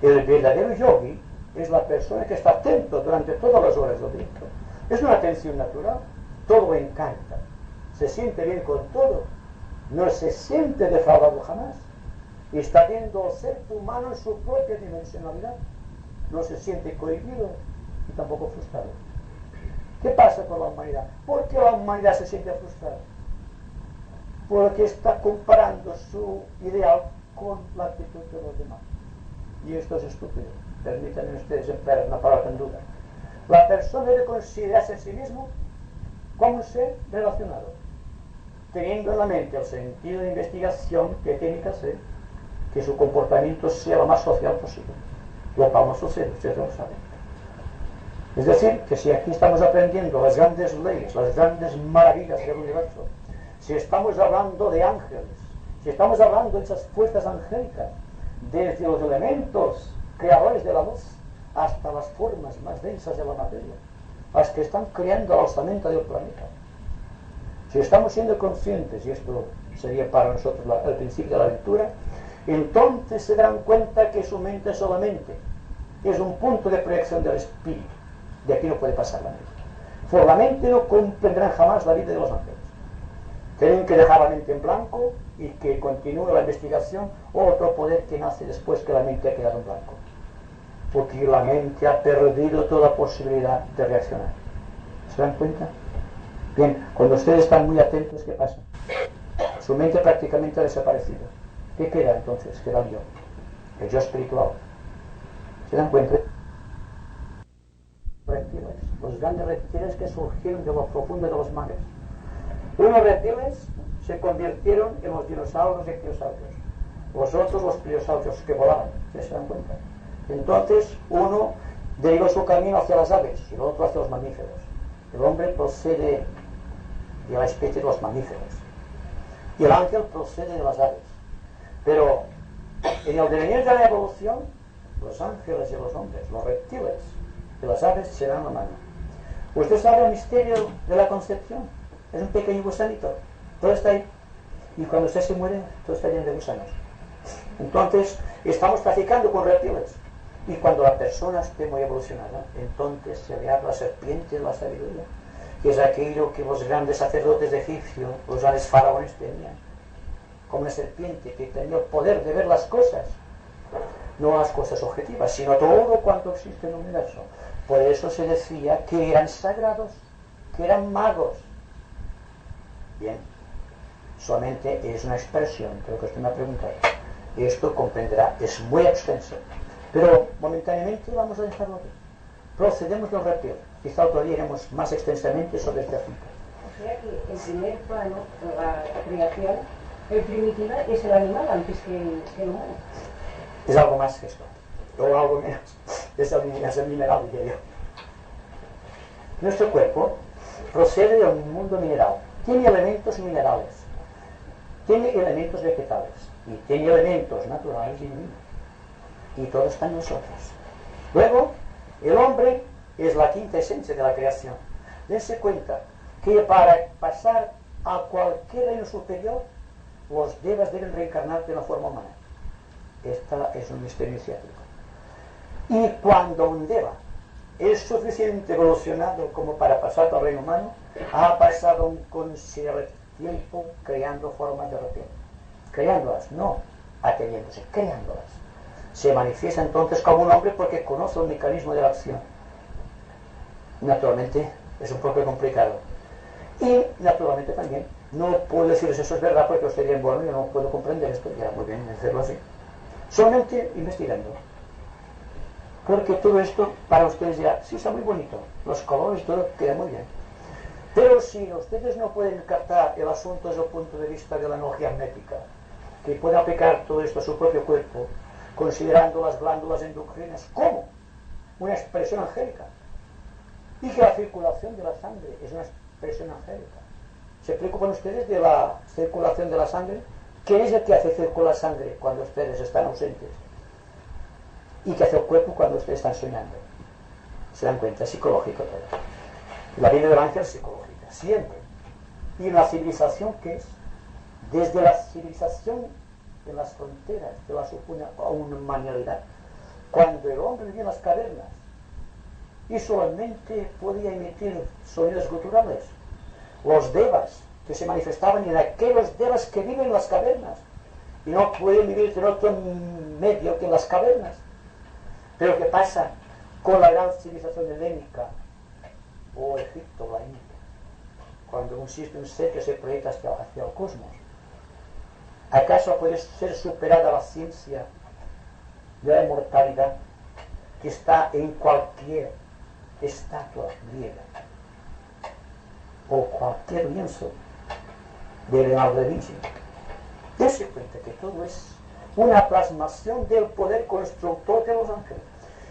El verdadero yogi es la persona que está atento durante todas las horas del día. Es una atención natural, todo le encanta. se siente bien con todo, no se siente defraudado jamás, y está viendo al ser humano en su propia dimensionalidad, no se siente cohibido y tampoco frustrado. ¿Qué pasa con la humanidad? ¿Por qué la humanidad se siente frustrada? Porque está comparando su ideal con la actitud de los demás. Y esto es estúpido. Permítanme ustedes emplear una palabra tan dura. La persona debe considerarse a sí mismo como un ser relacionado, teniendo en la mente el sentido de investigación que tiene que hacer, que su comportamiento sea lo más social posible. Lo cual no sucede, ustedes lo saben. Es decir, que si aquí estamos aprendiendo las grandes leyes, las grandes maravillas del universo, si estamos hablando de ángeles, si estamos hablando de esas fuerzas angélicas, desde los elementos creadores de la luz hasta las formas más densas de la materia, las que están creando la osamenta del planeta, si estamos siendo conscientes, y esto sería para nosotros el principio de la aventura, entonces se darán cuenta que su mente solamente es un punto de proyección del espíritu. De aquí no puede pasar la mente. Por la mente no comprenderán jamás la vida de los ángeles. Tienen que dejar la mente en blanco y que continúe la investigación o otro poder que nace después que la mente ha quedado en blanco. Porque la mente ha perdido toda posibilidad de reaccionar. ¿Se dan cuenta? Bien, cuando ustedes están muy atentos, ¿qué pasa? Su mente prácticamente ha desaparecido. ¿Qué queda entonces? Queda el yo espiritual. ¿Se dan cuenta? Reptiles, los grandes reptiles que surgieron de lo profundo de los mares. Unos reptiles se convirtieron en los dinosaurios y pliosaurios, los otros los pliosaurios que volaban. ¿Se dan cuenta? Entonces uno derivó su camino hacia las aves y el otro hacia los mamíferos. El hombre procede de la especie de los mamíferos y el ángel procede de las aves. Pero en el devenir de la evolución, los ángeles y los hombres, los reptiles y las aves se dan la mano. Usted sabe el misterio de la concepción. Es un pequeño gusanito, todo está ahí. Y cuando usted se muere, todo está lleno de gusanos. Entonces, estamos traficando con reptiles. Y cuando la persona esté muy evolucionada, entonces se le abre la serpiente de la sabiduría, que es aquello que los grandes sacerdotes de Egipcio, los grandes faraones tenían, como una serpiente que tenía el poder de ver las cosas, no las cosas objetivas, sino todo cuanto existe en el universo. Por eso se decía que eran sagrados, que eran magos. Bien, solamente es una expresión de lo que usted me ha preguntado. Esto comprenderá, es muy extenso. Pero momentáneamente vamos a dejarlo aquí. Procedemos del reptil. Quizá otro día iremos más extensamente sobre este asunto. O sea que el primer plano, la creación, el primitivo es el animal antes que el humano. Es algo más que esto, o algo menos. Es el mineral, diría yo. Nuestro cuerpo procede del mundo mineral. Tiene elementos minerales, tiene elementos vegetales y tiene elementos naturales y divinos. Y todo está en nosotros. Luego, el hombre es la quinta esencia de la creación. Dense cuenta que para pasar a cualquier reino superior, los devas deben reencarnar de la forma humana. Esta es un misterio iniciático. Y cuando un deva es suficiente evolucionado como para pasar al reino humano, ha pasado un considerable tiempo creando formas de reptil. Creándolas, no ateniéndose, creándolas. Se manifiesta entonces como un hombre porque conoce el mecanismo de la acción. Naturalmente es un poco complicado. Y naturalmente también no puedo deciros eso es verdad porque usted diría, bueno, yo no puedo comprender esto, ya muy bien hacerlo así. Solamente investigando. Porque todo esto para ustedes dirá, sí, está muy bonito, los colores, todo queda muy bien. Pero si ustedes no pueden captar el asunto desde el punto de vista de la energía hermética, que puede aplicar todo esto a su propio cuerpo, considerando las glándulas endocrinas como una expresión angélica, y que la circulación de la sangre es una expresión angélica. ¿Se preocupan ustedes de la circulación de la sangre? ¿Qué es el que hace circular sangre cuando ustedes están ausentes? ¿Y qué hace el cuerpo cuando ustedes están soñando? Se dan cuenta, es psicológico todo. La vida del ángel es psicológica, siempre. ¿Y la civilización qué es? Desde la civilización de las fronteras de la humanidad, cuando el hombre vivía en las cavernas y solamente podía emitir sonidos guturales, los devas que se manifestaban en aquellos de los que viven en las cavernas y no pueden vivir en otro medio que en las cavernas. Pero ¿qué pasa con la gran civilización helénica o Egipto, la India? Cuando existe un ser que se proyecta hacia el cosmos, ¿acaso puede ser superada la ciencia de la inmortalidad que está en cualquier estatua griega o cualquier lienzo de Leonardo da Vinci? Dese cuenta que todo es una plasmación del poder constructor de los ángeles.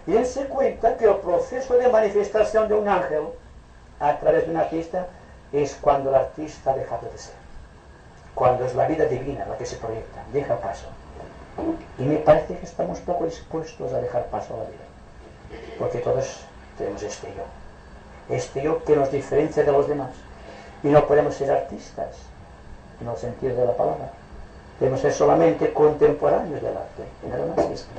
Y dense cuenta que el proceso de manifestación de un ángel a través de un artista es cuando el artista deja de ser, cuando es la vida divina la que se proyecta, deja paso. Y me parece que estamos poco dispuestos a dejar paso a la vida, porque todos tenemos este yo que nos diferencia de los demás, y no podemos ser artistas en el sentido de la palabra, debemos ser solamente contemporáneos del arte, y nada más que esto.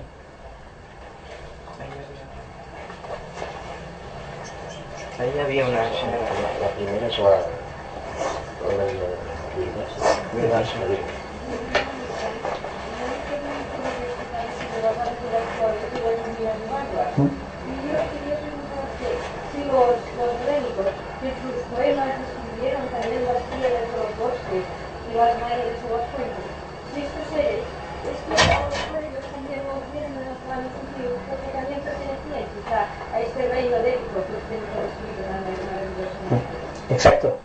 Ahí había una la primera es la si los helénicos que sus poemas escribieron también las pieles de los bosques y las mareas de los puentes, si estos seres es que ellos también los vieron en los planos antiguos porque también pertenecían quizá a este reino élico que ustedes han escrito tan maravillosamente. Exacto.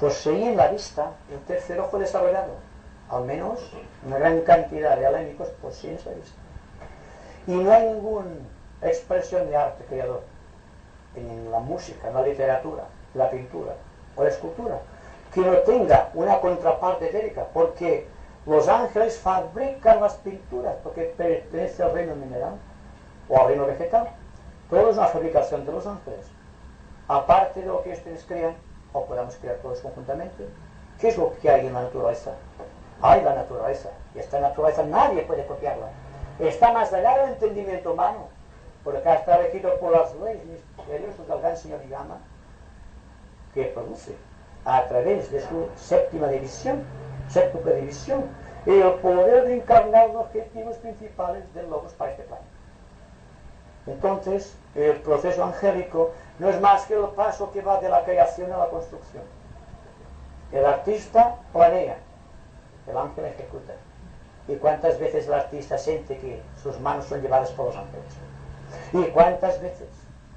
Poseían la vista, el tercer ojo desarrollado. Al menos una gran cantidad de helénicos poseen esa vista. Y no hay ninguna expresión de arte creador en la música, en la literatura, la pintura o la escultura que no tenga una contraparte etérica, porque los ángeles fabrican las pinturas porque pertenece al reino mineral o al reino vegetal. Todo es una fabricación de los ángeles. Aparte de lo que ustedes crean, o podamos crear todos conjuntamente, ¿qué es lo que hay en la naturaleza? Hay la naturaleza, y esta naturaleza nadie puede copiarla. Está más allá del entendimiento humano, porque está regido por las leyes misteriosas del gran señor Yama, que produce a través de su séptima división, séptuple división, el poder de encarnar los objetivos principales del Logos para este plano. Entonces, el proceso angélico no es más que el paso que va de la creación a la construcción. El artista planea, el ángel ejecuta. ¿Y cuántas veces el artista siente que sus manos son llevadas por los ángeles? ¿Y cuántas veces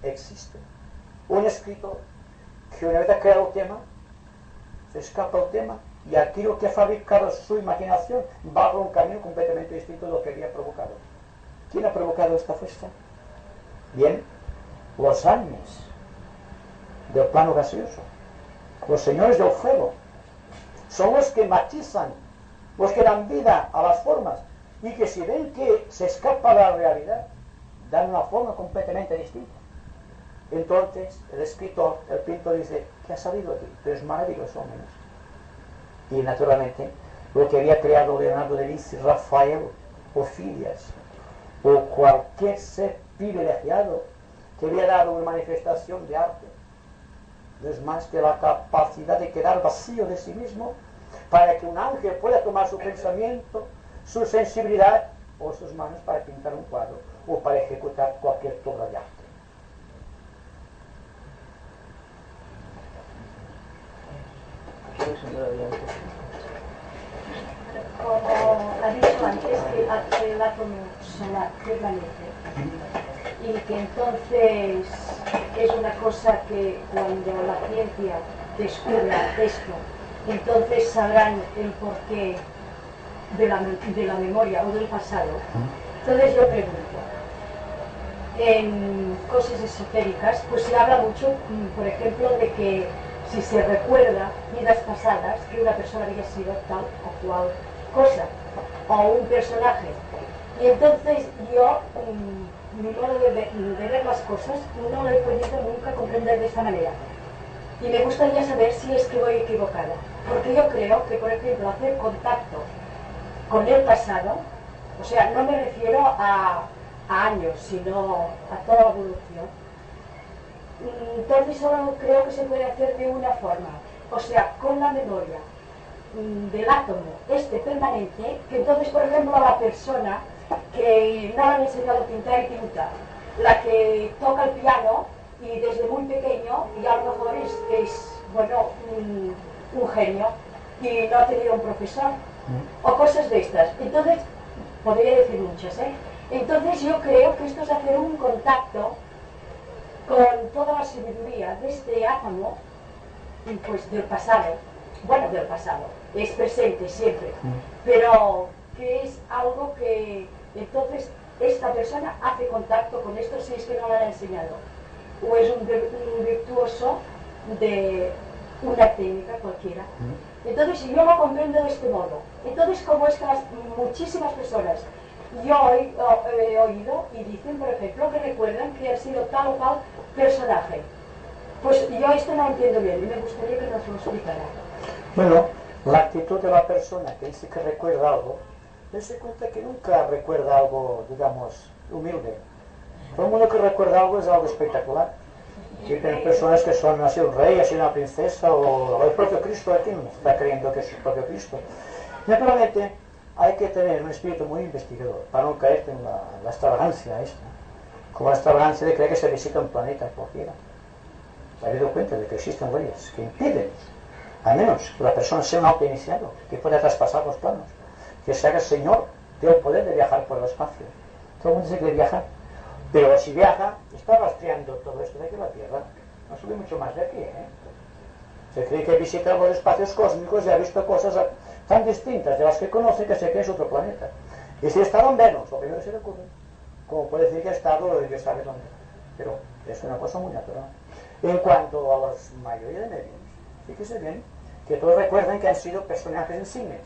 existe un escritor que una vez ha creado el tema, se escapa el tema y aquello que ha fabricado su imaginación va por un camino completamente distinto de lo que había provocado? ¿Quién ha provocado esta fuerza? Bien, los ángeles del plano gaseoso, los señores del fuego, son los que matizan, los que dan vida a las formas, y que si ven que se escapa de la realidad, dan una forma completamente distinta. Entonces el escritor, el pintor dice, ¿qué ha salido aquí? Pero es maravilloso, al menos. Y naturalmente lo que había creado Leonardo da Vinci, Rafael o Filias o cualquier ser privilegiado que había dado una manifestación de arte, no es más que la capacidad de quedar vacío de sí mismo para que un ángel pueda tomar su pensamiento, su sensibilidad o sus manos para pintar un cuadro o para ejecutar cualquier obra de arte. Como ha dicho antes, que el átomo solar permanece y que entonces es una cosa que cuando la ciencia descubra esto, entonces sabrán el porqué de la memoria o del pasado. Entonces yo pregunto, en cosas esotéricas pues se habla mucho, por ejemplo, de que si se recuerda vidas pasadas que una persona había sido tal o cual cosa o un personaje, y entonces yo mi modo de ver las cosas no lo he podido nunca comprender de esta manera, y me gustaría saber si es que voy equivocada, porque yo creo que, por ejemplo, hacer contacto con el pasado, o sea, no me refiero a años, sino a toda la evolución, entonces solo creo que se puede hacer de una forma, o sea, con la memoria del átomo permanente, que entonces, por ejemplo, la persona que no le han enseñado a pintar y pintar, la que toca el piano y desde muy pequeño, y a lo mejor es bueno, un genio, y no ha tenido un profesor, o cosas de estas. Entonces, podría decir muchas, ¿eh? Entonces yo creo que esto es hacer un contacto con toda la sabiduría de este átomo, pues del pasado, bueno, del pasado, es presente siempre, pero que es algo que entonces esta persona hace contacto con esto si es que no lo han enseñado, o es un virtuoso de una técnica cualquiera. Entonces, si yo lo comprendo de este modo, entonces, como es que muchísimas personas yo he oído y dicen, por ejemplo, que recuerdan que ha sido tal o cual personaje, pues yo esto no lo entiendo bien y me gustaría que nos lo explicara. Bueno, la actitud de la persona que dice que recuerda algo, dense cuenta que nunca recuerda algo, digamos, humilde. Todo el mundo que recuerda algo es algo espectacular. Hay personas que son, ha sido un rey, ha sido una princesa, o el propio Cristo aquí está creyendo que es el propio Cristo. Naturalmente, hay que tener un espíritu muy investigador para no caer en la extravagancia esta. Como la extravagancia de creer que se visita un planeta cualquiera. Se ha dado cuenta de que existen leyes que impiden, al menos, que la persona sea un autoiniciado, que pueda traspasar los planos, que se haga señor, tiene el poder de viajar por el espacio. Todo el mundo dice que viaja, pero si viaja, está rastreando todo esto de aquí a la Tierra. No sube mucho más de aquí, ¿eh? Se cree que visita los espacios cósmicos y ha visto cosas tan distintas de las que conoce que se cree que es otro planeta. Y si ha estado en Venus, lo primero que se le ocurre, como puede decir que ha estado, Dios sabe dónde. Pero es una cosa muy natural. En cuanto a la mayoría de medios, fíjese bien que todos recuerdan que han sido personajes insignes.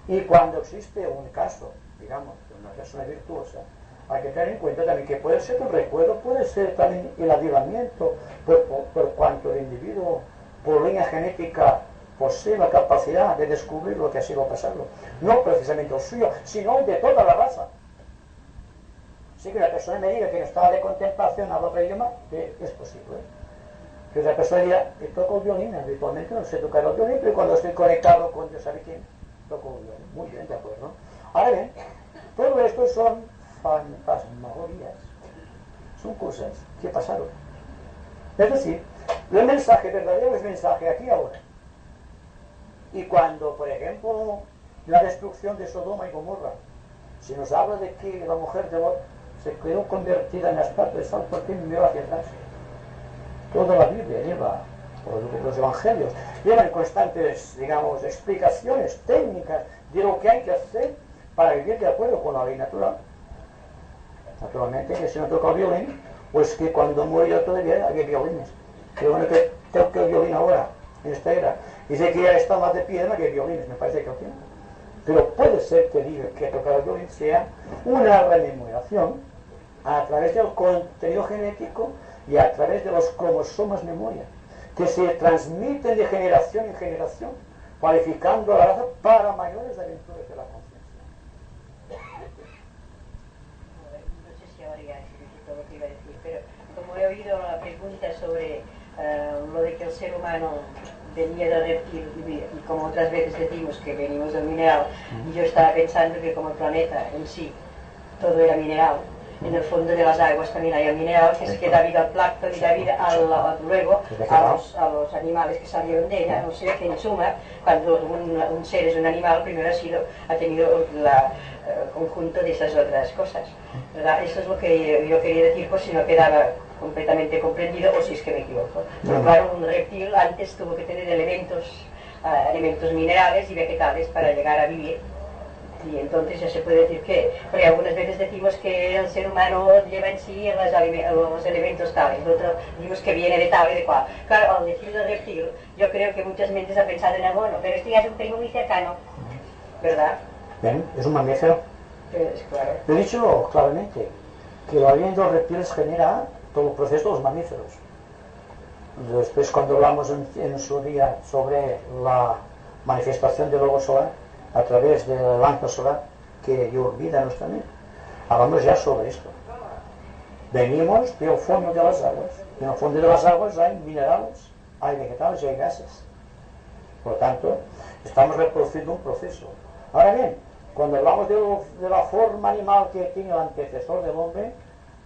Y cuando existe un caso, digamos, de una persona virtuosa, hay que tener en cuenta también que puede ser un recuerdo, puede ser también el avivamiento, por cuanto el individuo, por línea genética, posee la capacidad de descubrir lo que ha sido pasado. No precisamente el suyo, sino el de toda la raza. Así que la persona me diga que en estado de contemplación habla otro idioma, es posible. Que la persona diga, toco el violín, habitualmente no sé tocar el violín, pero cuando estoy conectado con Dios sabe quién, toco el violín. Muy bien, de acuerdo. Ahora bien, todo esto son fantasmagorías, son cosas que pasaron. Es decir, el mensaje verdadero es mensaje aquí ahora. Y cuando, por ejemplo, la destrucción de Sodoma y Gomorra, se nos habla de que la mujer de Lot se quedó convertida en la estatua de sal porque miró hacia atrás. Toda la Biblia lleva, o los evangelios, llevan constantes, digamos, explicaciones técnicas de lo que hay que hacer para vivir de acuerdo con la ley natural. Naturalmente, que si no toca el violín, pues que cuando murió todavía había violines. Pero bueno, que toque el violín ahora, en esta era. Dice que ya está más de piedra que violines, me parece que lo tiene. Pero puede ser que diga que tocar el violín sea una rememoración a través del contenido genético y a través de los cromosomas memoria, que se transmiten de generación en generación, cualificando a la raza para mayores aventuras de la conciencia. No sé si ahora ya es todo lo que iba a decir, pero como he oído la pregunta sobre lo de que el ser humano venía del reptil y como otras veces decimos que venimos del mineral, y yo estaba pensando que como el planeta en sí todo era mineral, en el fondo de las aguas también hay un mineral que es que da vida al plancton y da vida luego a los animales que salieron de ella. O sea que en suma, cuando un ser es un animal, primero ha tenido el conjunto de esas otras cosas, ¿verdad? Eso es lo que yo quería decir, por si no quedaba completamente comprendido o si es que me equivoco. Pero claro, un reptil antes tuvo que tener elementos minerales y vegetales para llegar a vivir. Y entonces ya se puede decir que, porque algunas veces decimos que el ser humano lleva en sí los elementos tales, otros decimos que viene de tal y de cual. Claro, al decir del reptil, yo creo que muchas mentes han pensado en algo, bueno, pero este ya es un primo muy cercano, ¿verdad? Bien, es un mamífero. Es claro. He dicho claramente que la ley de los reptiles genera todo el proceso de los mamíferos. Después, cuando hablamos en su día sobre la manifestación del logo solar a través de la lanza solar que olvida nuestra mente, hablamos ya sobre esto. Venimos del fondo de las aguas. En el fondo de las aguas hay minerales, hay vegetales y hay gases. Por lo tanto, estamos reproduciendo un proceso. Ahora bien, cuando hablamos de la forma animal que tiene el antecesor del hombre,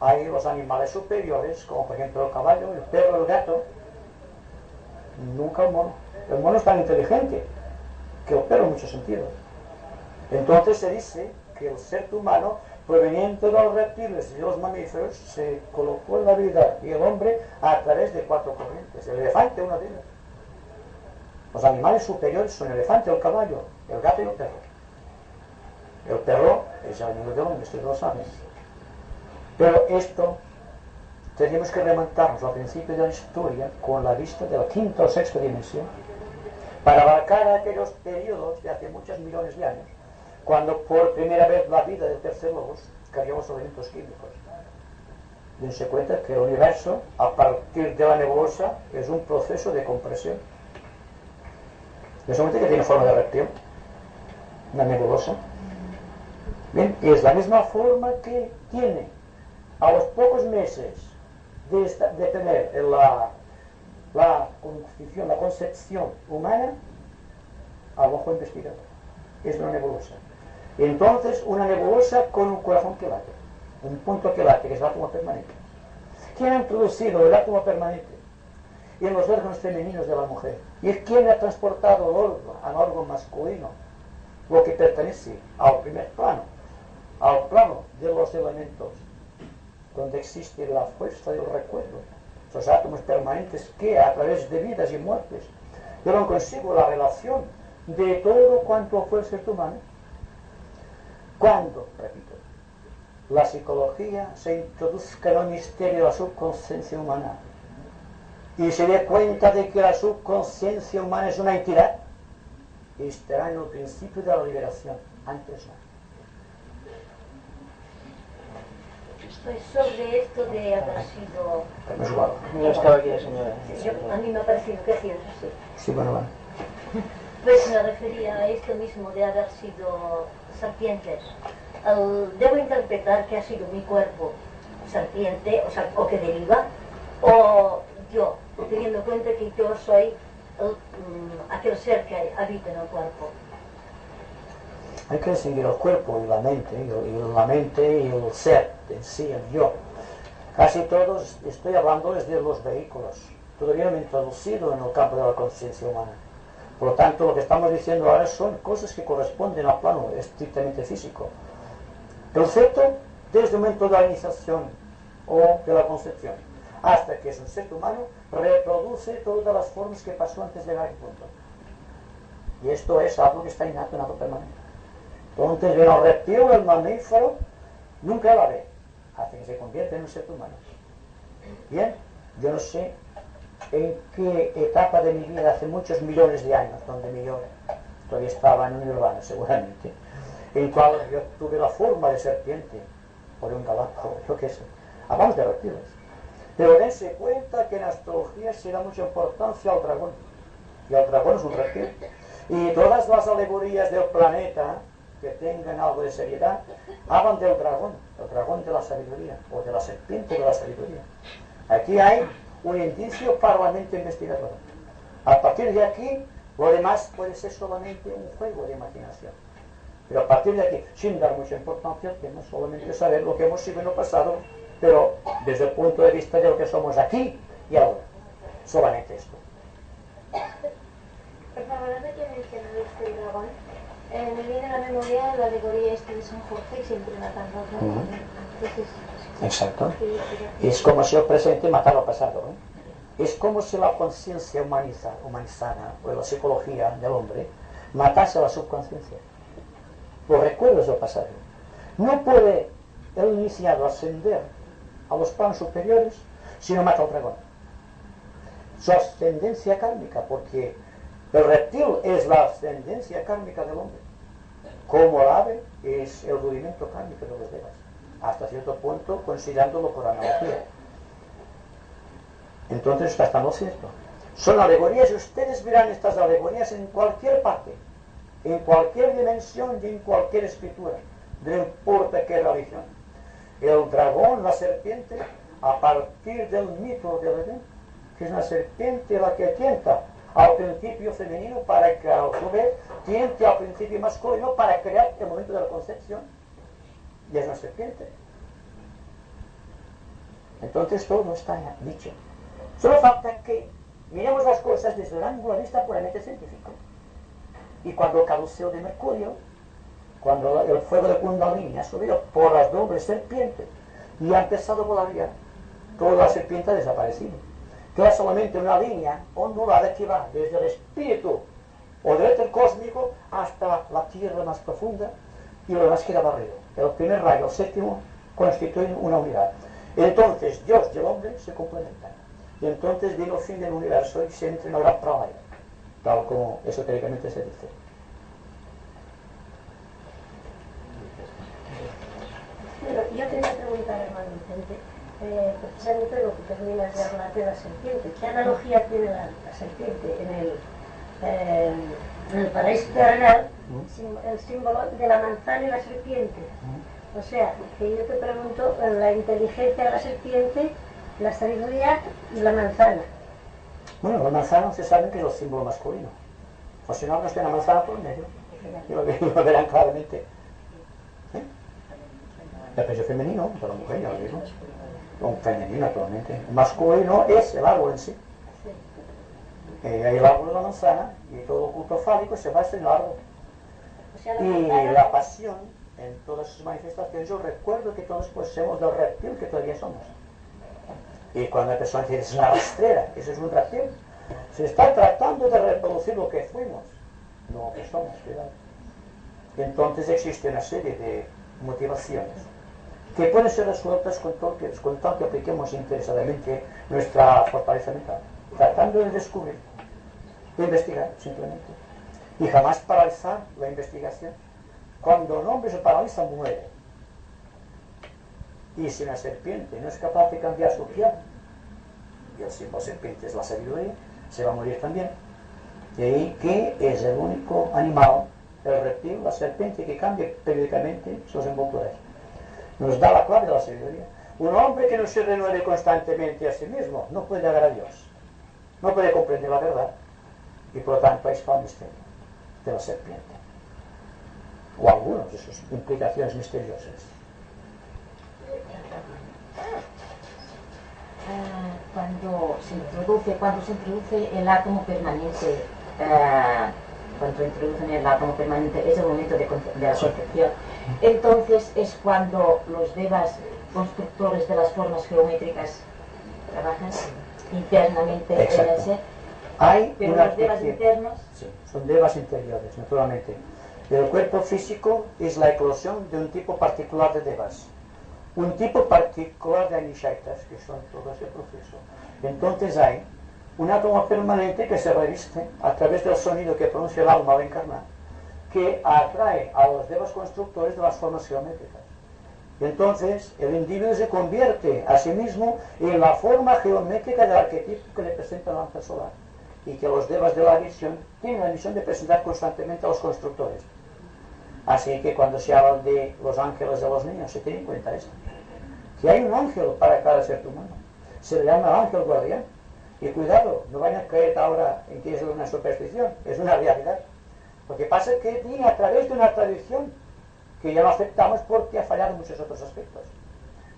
hay los animales superiores, como por ejemplo el caballo, el perro, el gato. Nunca el mono. El mono es tan inteligente que el perro en muchos sentidos. Entonces se dice que el ser humano, proveniente de los reptiles y de los mamíferos, se colocó en la vida y el hombre a través de 4 corrientes. El elefante, una de ellas. Los animales superiores son el elefante, el caballo, el gato y el perro. El perro es el amigo del hombre, ustedes lo saben. Pero esto tenemos que remontarnos al principio de la historia con la vista de la 5ª o 6ª dimensión para abarcar aquellos periodos de hace muchos millones de años, cuando por primera vez la vida del tercer logos cayó los elementos químicos. Dense cuenta que el universo, a partir de la nebulosa, es un proceso de compresión. ¿No que tiene forma de reptil? Una nebulosa. Bien, y es la misma forma que tiene a los pocos meses de tener la concepción humana al ojo investigador. Es una nebulosa. Y entonces una nebulosa con un corazón que late, un punto que late, que es el átomo permanente. ¿Quién ha introducido el átomo permanente en los órganos femeninos de la mujer? ¿Y quién ha transportado al órgano masculino lo que pertenece al primer plano, al plano de los elementos, donde existe la fuerza del recuerdo, esos átomos permanentes que a través de vidas y muertes llevan consigo la relación de todo cuanto fue el ser humano? Cuando, repito, la psicología se introduzca en el misterio de la subconsciencia humana y se dé cuenta de que la subconsciencia humana es una entidad, estará en el principio de la liberación, antes no. Pues sobre esto de haber sido... No estaba aquí la señora. A mí me ha parecido que sí, sí. Sí, bueno. Pues me refería a esto mismo de haber sido serpientes. Debo interpretar que ha sido mi cuerpo serpiente, o que deriva, o yo, teniendo en cuenta que yo soy aquel ser que habita en el cuerpo. Hay que distinguir el cuerpo y la mente y el ser en sí, el yo. Casi todos, estoy hablando desde los vehículos, todavía no me he introducido en el campo de la conciencia humana. Por lo tanto, lo que estamos diciendo ahora son cosas que corresponden al plano estrictamente físico. El feto, desde el momento de la iniciación o de la concepción, hasta que es un ser humano, reproduce todas las formas que pasó antes de llegar al punto. Y esto es algo que está innato en algo permanente. Entonces, el reptil, el mamífero, nunca la ve, hasta que se convierte en un ser humano. Bien, yo no sé en qué etapa de mi vida, hace muchos millones de años, donde mi yo todavía estaba en un nirvana, seguramente, en cual yo tuve la forma de serpiente, o de un galápago, yo qué sé. Hablamos de reptiles. Pero dense cuenta que en astrología se da mucha importancia al dragón. Y el dragón es un reptil. Y todas las alegorías del planeta que tengan algo de seriedad hablan del dragón, el dragón de la sabiduría, o de la serpiente de la sabiduría. Aquí hay un indicio para la mente investigadora. A partir de aquí, lo demás puede ser solamente un juego de imaginación. Pero a partir de aquí, sin dar mucha importancia, tenemos solamente saber lo que hemos sido en el pasado, pero desde el punto de vista de lo que somos aquí y ahora. Solamente esto. Por favor, ahora que mencionado este dragón, me viene a la memoria la alegoría este de San Jorge, siempre matando a otro. Entonces, exacto. Es como si el presente matara al pasado. Es como si la conciencia humanizada, o la psicología del hombre, matase a la subconsciencia. Los recuerdos del pasado. No puede el iniciado ascender a los planos superiores si no mata al dragón. Su ascendencia kármica, porque el reptil es la ascendencia kármica del hombre, como el ave es el rudimento kármico de los devas, hasta cierto punto considerándolo por analogía. Entonces está estando cierto. Son alegorías y ustedes verán estas alegorías en cualquier parte, en cualquier dimensión y en cualquier escritura, no importa qué religión. El dragón, la serpiente, a partir del mito del Edén, que es una serpiente la que tienta al principio femenino para que a su vez tiente al principio masculino para crear el momento de la concepción. Y es una serpiente. Entonces todo está ya dicho. Solo falta que miremos las cosas desde el ángulo de vista puramente científico. Y cuando el caduceo de Mercurio, cuando el fuego de Kundalini ha subido por las dobles serpientes y ha empezado a volar ya, toda la serpiente ha desaparecido. Queda solamente una línea ondulada que va desde el espíritu o del éter cósmico hasta la tierra más profunda y lo demás queda barrido. El primer rayo, el séptimo, constituyen una unidad. Entonces Dios y el hombre se complementan. Y entonces vino el fin del universo y se entra en la gran pralaya, tal como esotéricamente se dice. Pero yo quería preguntar, hermano Vicente, precisamente lo que terminas de hablar de la serpiente. ¿Qué analogía tiene la serpiente en el paraíso terrenal, el símbolo de la manzana y la serpiente? O sea, que yo te pregunto, la inteligencia de la serpiente, la sabiduría y la manzana. Bueno, la manzana se sabe que es el símbolo masculino. O si no, no está una manzana por el medio. Y lo verán claramente. El pecho femenino, para la mujer, ya lo digo. Un femenino, naturalmente. El masculino es el árbol en sí. Hay el árbol de la manzana y todo el culto fálico se basa en el árbol. O sea, Y la pasión, en todas sus manifestaciones, yo recuerdo que todos poseemos del reptil que todavía somos. Y cuando la persona dice, es una rastrera, eso es un reptil, se está tratando de reproducir lo que fuimos, no lo que somos, cuidado. Y entonces existe una serie de motivaciones que pueden ser resueltas con tal que apliquemos interesadamente nuestra fortaleza mental, tratando de descubrir, de investigar simplemente, y jamás paralizar la investigación. Cuando un hombre se paraliza, muere. Y si una serpiente no es capaz de cambiar su piel, y el símbolo serpiente es la sabiduría, se va a morir también. Y ahí que es el único animal, el reptil, la serpiente, que cambia periódicamente sus envolturas. Nos da la clave de la sabiduría. Un hombre que no se renueve constantemente a sí mismo no puede llegar a Dios, no puede comprender la verdad, y por lo tanto ahí está el misterio de la serpiente, o algunas de sus implicaciones misteriosas. Cuando se introduce el átomo permanente, cuando introducen el átomo permanente, es el momento de la concepción. Entonces es cuando los devas constructores de las formas geométricas trabajan internamente en el ser. Pero los devas internos... Sí, son devas interiores, naturalmente. El cuerpo físico es la eclosión de un tipo particular de devas. Un tipo particular de anishaitas, que son todo ese proceso. Entonces hay un átomo permanente que se reviste a través del sonido que pronuncia el alma al encarnar, que atrae a los devas constructores de las formas geométricas. Y entonces el individuo se convierte a sí mismo en la forma geométrica del arquetipo que le presenta el ángel solar, y que los devas de la visión tienen la misión de presentar constantemente a los constructores. Así que cuando se habla de los ángeles de los niños, se tiene en cuenta esto. Si hay un ángel para cada ser humano, se le llama ángel guardián. Y cuidado, no vayan a creer ahora en que es una superstición, es una realidad. Lo que pasa es que viene a través de una tradición que ya no aceptamos porque ha fallado en muchos otros aspectos.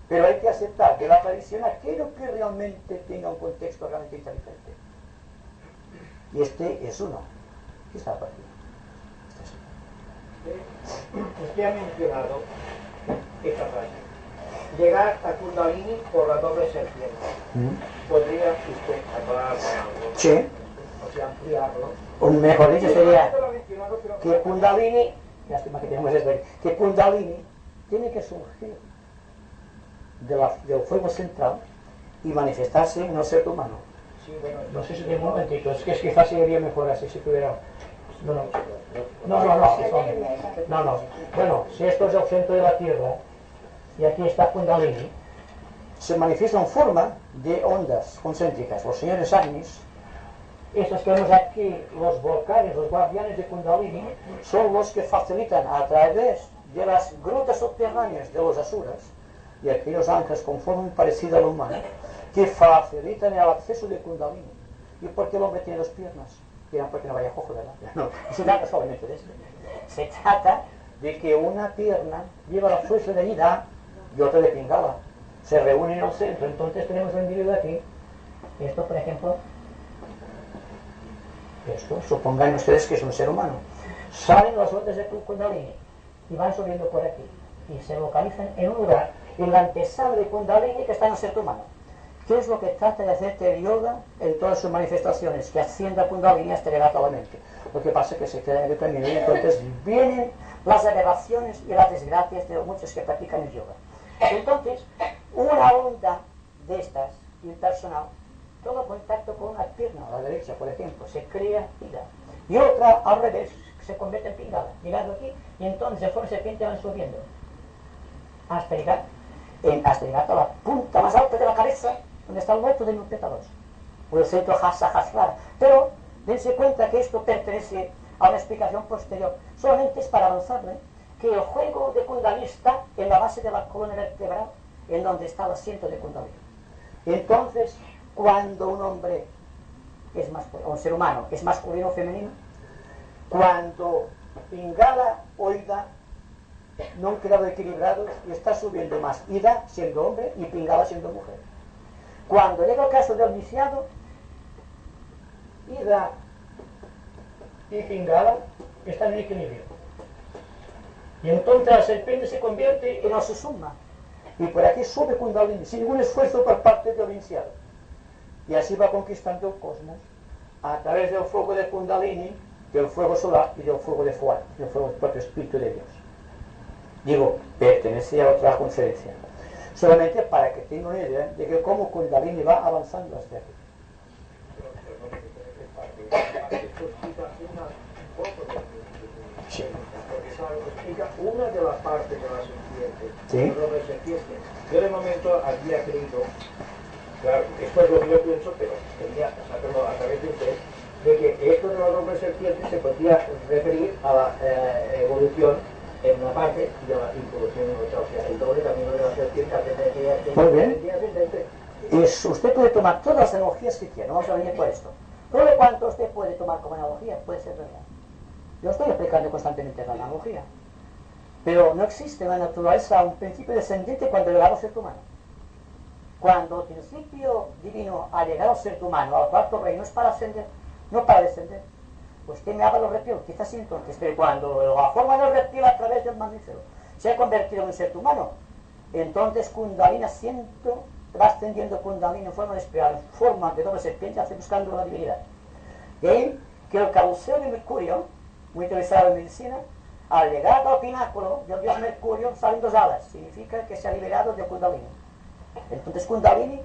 Pero hay que aceptar de la tradición aquello que realmente tenga un contexto realmente inteligente. Y este es uno. ¿Qué está por aquí? Usted ha mencionado esta frase: llegar a Kundalini por la doble serpiente. ¿Podría usted aclarar algo? Sí. O sea, ampliarlo. O mejor dicho sería que Kundalini, lástima que tenemos esto, que Kundalini tiene que surgir del fuego central y manifestarse en el ser humano. Sí, bueno, No sé si tengo un momentito, es que quizás sería mejor así si pudiera. No. Bueno, si esto es el centro de la Tierra y aquí está Kundalini, se manifiesta en forma de ondas concéntricas. Los señores Agnis, estos que vemos aquí, los volcanes, los guardianes de Kundalini, son los que facilitan a través de las grutas subterráneas de los asuras y aquellos ángeles con forma parecida a la humana, que facilitan el acceso de Kundalini. ¿Y por qué el hombre tiene dos piernas? dirán porque no vaya cojo, ¿verdad? No, se trata solamente de esto. Se trata de que una pierna lleva la fuerza de ida y otra de pingala. Se reúnen en el centro, entonces tenemos un individuo aquí. Esto, por ejemplo, esto, supongan ustedes que es un ser humano. Salen las ondas de Kundalini y van subiendo por aquí y se localizan en un lugar, en la antesala de Kundalini que está en el ser humano. ¿Qué es lo que trata de hacer el yoga en todas sus manifestaciones? Que ascienda Kundalini hasta llegar a la mente. Lo que pasa es que se queda en el camino y entonces vienen las aberraciones y las desgracias de muchos que practican el yoga. Entonces, una onda de estas, impersonal, toma contacto con una pierna, a la derecha, por ejemplo, se crea ida. Y otra, al revés, se convierte en pingala, llegando aquí, y entonces de forma serpiente van subiendo, hasta llegar a la punta más alta de la cabeza, donde está el loto de los pétalos, o el centro Hasahasrara. Pero dense cuenta que esto pertenece a una explicación posterior. Solamente es para avanzarle que el juego de Kundalini está en la base de la columna vertebral, en donde está el asiento de Kundalini. Entonces, cuando un hombre es masculino, o un ser humano es masculino o femenino, cuando pingala o ida no han quedado equilibrados y está subiendo más ida siendo hombre y pingala siendo mujer. Cuando llega el caso del viciado, ida y pingala están en equilibrio. Y entonces la serpiente se convierte en el susumna. Y por aquí sube Kundalini, sin ningún esfuerzo por parte del viciado. Y así va conquistando el cosmos a través del fuego de Kundalini, del fuego solar y del fuego de Fuat, del fuego del propio espíritu de Dios. Digo, pertenece a otra conferencia. Solamente para que tengan una idea de que cómo Kundalini va avanzando hasta aquí. Sí. Porque eso explica una de las partes de la serpiente. ¿Sí? Yo de momento había creído, claro, esto es lo que yo pienso, pero quería saberlo a través de usted, de que esto de la doble serpiente se podía referir a la evolución en una parte de la involución en otra, o sea, el doble camino de la serpiente ascendente. Muy bien. Usted puede tomar todas las analogías que quiera, no vamos a venir por esto. Todo lo cuanto usted puede tomar como analogía puede ser verdad. Yo estoy aplicando constantemente la analogía. Pero no existe en la naturaleza un principio descendente cuando llega al ser humano. Cuando el principio divino ha llegado al ser humano, al cuarto reino, es para ascender, no para descender. Usted me habla de los reptiles, quizás sí entonces, pero cuando la forma del reptil a través del mamífero se ha convertido en un ser humano, entonces Kundalini asiento, va ascendiendo Kundalini en forma de espiral, en forma de doble serpiente, hace buscando la divinidad. Y ahí que el carrusel de Mercurio, muy utilizado en medicina, al llegar al pináculo del dios Mercurio salen dos alas, significa que se ha liberado de Kundalini. Entonces Kundalini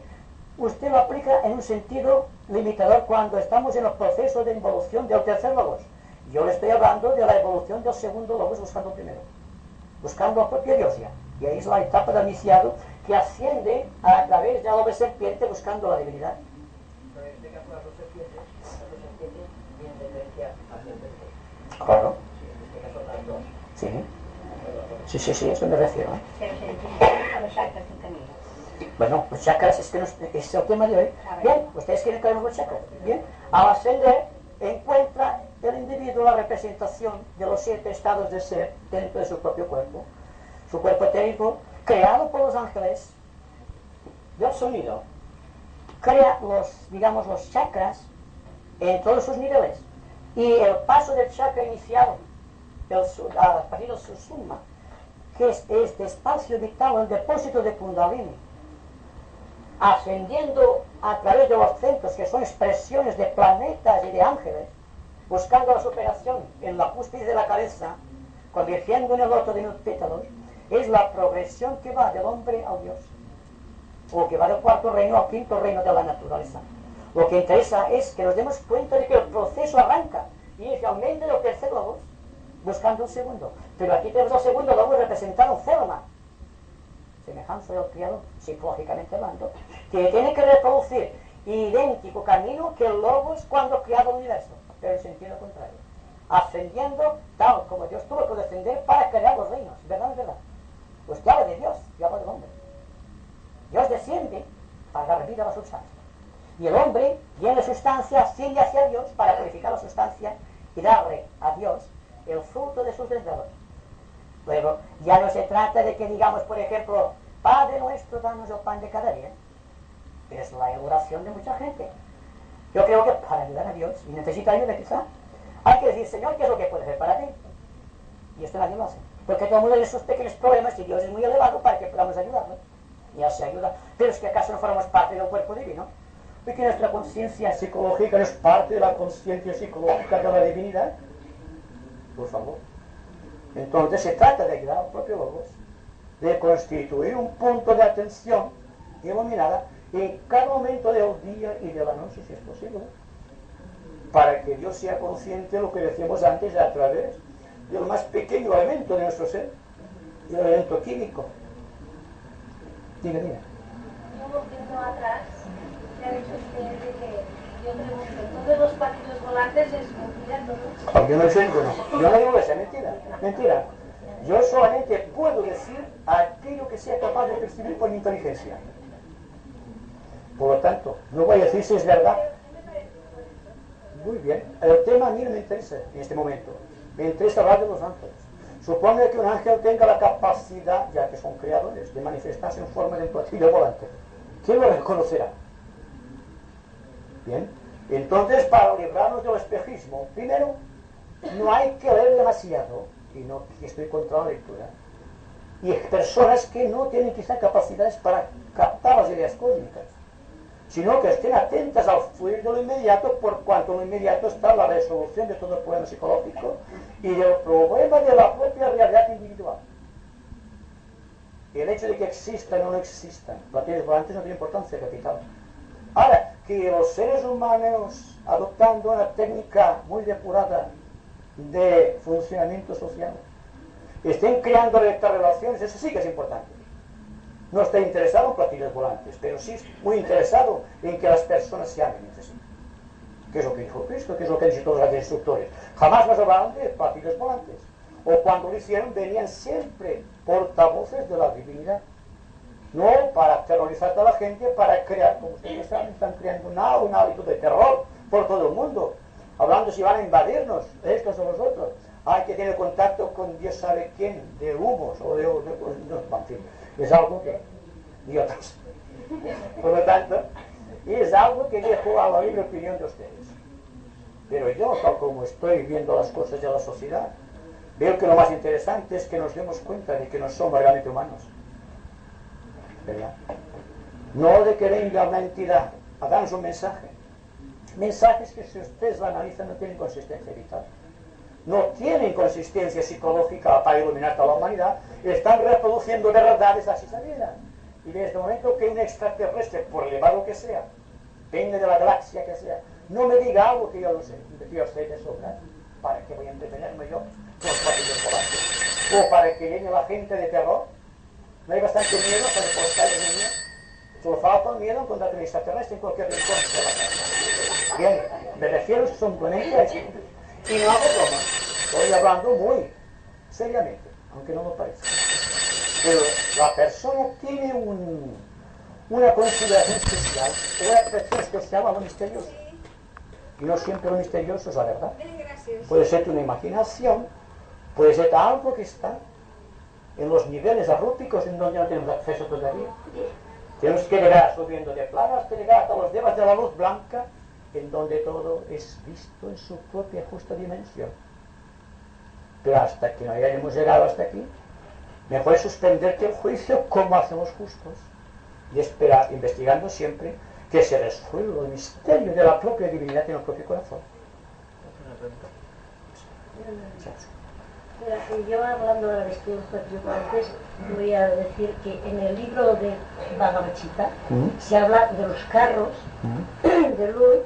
usted lo aplica en un sentido limitador cuando estamos en el proceso de evolución del tercer logos. Yo le estoy hablando de la evolución del segundo logos buscando el primero, buscando al propio Dios ya. Y ahí es la etapa del iniciado que asciende a través de la doble serpiente buscando la divinidad. Claro. Sí. Sí, eso me refiero. Pero se entiende a los chakras del camino. Bueno, los chakras es el tema de hoy. Bien, ustedes quieren que los chakras. Bien, al ascender encuentra el individuo la representación de los 7 estados de ser dentro de su propio cuerpo. Su cuerpo etérico, creado por los ángeles del sonido, crea los chakras en todos sus niveles. Y el paso del chakra inicial, a partir del susumna, que es este espacio vital, el depósito de Kundalini, ascendiendo a través de los centros que son expresiones de planetas y de ángeles, buscando la superación en la cúspide de la cabeza, convirtiendo en el loto de los pétalos, es la progresión que va del hombre al Dios, o que va del cuarto reino al quinto reino de la naturaleza. Lo que interesa es que nos demos cuenta de que el proceso arranca inicialmente del tercer logos, buscando el segundo. Pero aquí tenemos el segundo logos representado en forma, semejanza del criado, psicológicamente hablando, que tiene que reproducir idéntico camino que el logos cuando creado el universo, pero en sentido contrario, ascendiendo tal como Dios tuvo que descender para crear los reinos. ¿Verdad o no es verdad? Usted habla de Dios, yo hablo del hombre. Dios desciende para dar vida a la sustancia. Y el hombre Viene sustancia, sigue hacia Dios para purificar la sustancia y darle a Dios el fruto de sus desvelos. Luego, ya no se trata de que digamos, por ejemplo, Padre nuestro, danos el pan de cada día. Es la oración de mucha gente. Yo creo que para ayudar a Dios, y necesita ayuda quizá, hay que decir, Señor, ¿qué es lo que puedo hacer para ti? Y esto nadie lo hace. Porque todo el mundo tiene sus pequeños problemas y Dios es muy elevado para que podamos ayudarlo. Y Él se ayuda. Pero es que acaso no formamos parte del cuerpo divino. Y que nuestra conciencia psicológica no es parte de la conciencia psicológica de la divinidad. Por favor. Entonces se trata de ayudar al propio Logos, de constituir un punto de atención iluminada en cada momento del día y de la noche, si es posible, para que Dios sea consciente de lo que decíamos antes a través del más pequeño elemento de nuestro ser, el elemento químico. Diga. Yo volviendo atrás, me ha dicho usted de que yo pregunto, ¿todos los platillos volantes es mentira todo? Yo no sé, yo no digo eso, es mentira. Yo solamente puedo decir aquello que sea capaz de percibir por mi inteligencia. Por lo tanto, no voy a decir si es verdad. Muy bien, el tema a mí no me interesa en este momento. Me interesa hablar de los ángeles. Supone que un ángel tenga la capacidad, ya que son creadores, de manifestarse en forma de un platillo volante. ¿Quién lo reconocerá? Bien, entonces para librarnos del espejismo, primero, no hay que leer demasiado, y no estoy contra la lectura, y personas que no tienen quizá capacidades para captar las ideas cósmicas, sino que estén atentas al fluir de lo inmediato, por cuanto en lo inmediato está la resolución de todo el problema psicológico y del problema de la propia realidad individual. El hecho de que existan o no existan platillos volantes no tiene importancia capital. Ahora, que los seres humanos, adoptando una técnica muy depurada de funcionamiento social, estén creando estas relaciones, eso sí que es importante. No está interesado en platillos volantes, pero sí es muy interesado en que las personas se amen entre sí. ¿Qué es lo que dijo Cristo? ¿Qué es lo que han dicho todos los instructores? Jamás nos hablaron de platillos volantes. O cuando lo hicieron, venían siempre portavoces de la divinidad. No para aterrorizar a la gente, para crear, como ustedes saben, están creando un hábito de terror por todo el mundo. Hablando si van a invadirnos, estos o los otros. Hay que tener contacto con Dios sabe quién, de humos o no, en fin. Es algo que, y otros. Por lo tanto, es algo que dejo a la libre opinión de ustedes. Pero yo, tal como estoy viendo las cosas de la sociedad, veo que lo más interesante es que nos demos cuenta de que no somos realmente humanos. ¿Verdad? No de que venga una entidad a darnos un mensaje. Mensajes que si ustedes lo analizan no tienen consistencia vital. No tienen consistencia psicológica para iluminar a toda la humanidad, están reproduciendo verdades así sabidas. Y desde el momento que un extraterrestre, por elevado que sea, venga de la galaxia que sea, no me diga algo que yo no sé, que yo sé de sobra, ¿para qué voy a entretenerme yo con platillos volantes? O para que llene la gente de terror. No hay bastante miedo para el postal de niño. Solo falta el miedo contra un extraterrestre en cualquier rincón de la casa. Bien, me refiero simplemente a eso. Y no hago broma, estoy hablando muy seriamente, aunque no lo parezca. Pero la persona tiene una consideración especial, una atracción especial a lo misterioso. Y no siempre lo misterioso es la verdad. Puede ser una imaginación, puede ser algo que está en los niveles arrúpicos en donde no tenemos acceso todavía. Tenemos que llegar subiendo de plano hasta llegar hasta los devas de la luz blanca, en donde todo es visto en su propia justa dimensión. Pero hasta que no hayamos llegado hasta aquí, mejor es suspenderte el juicio como hacemos justos y esperar, investigando siempre, que se resuelva el misterio de la propia divinidad en el propio corazón. Yo hablando de la lectura de los platillos volantes, voy a decir que en el libro de Bhagavad Gita se habla de los carros de luz.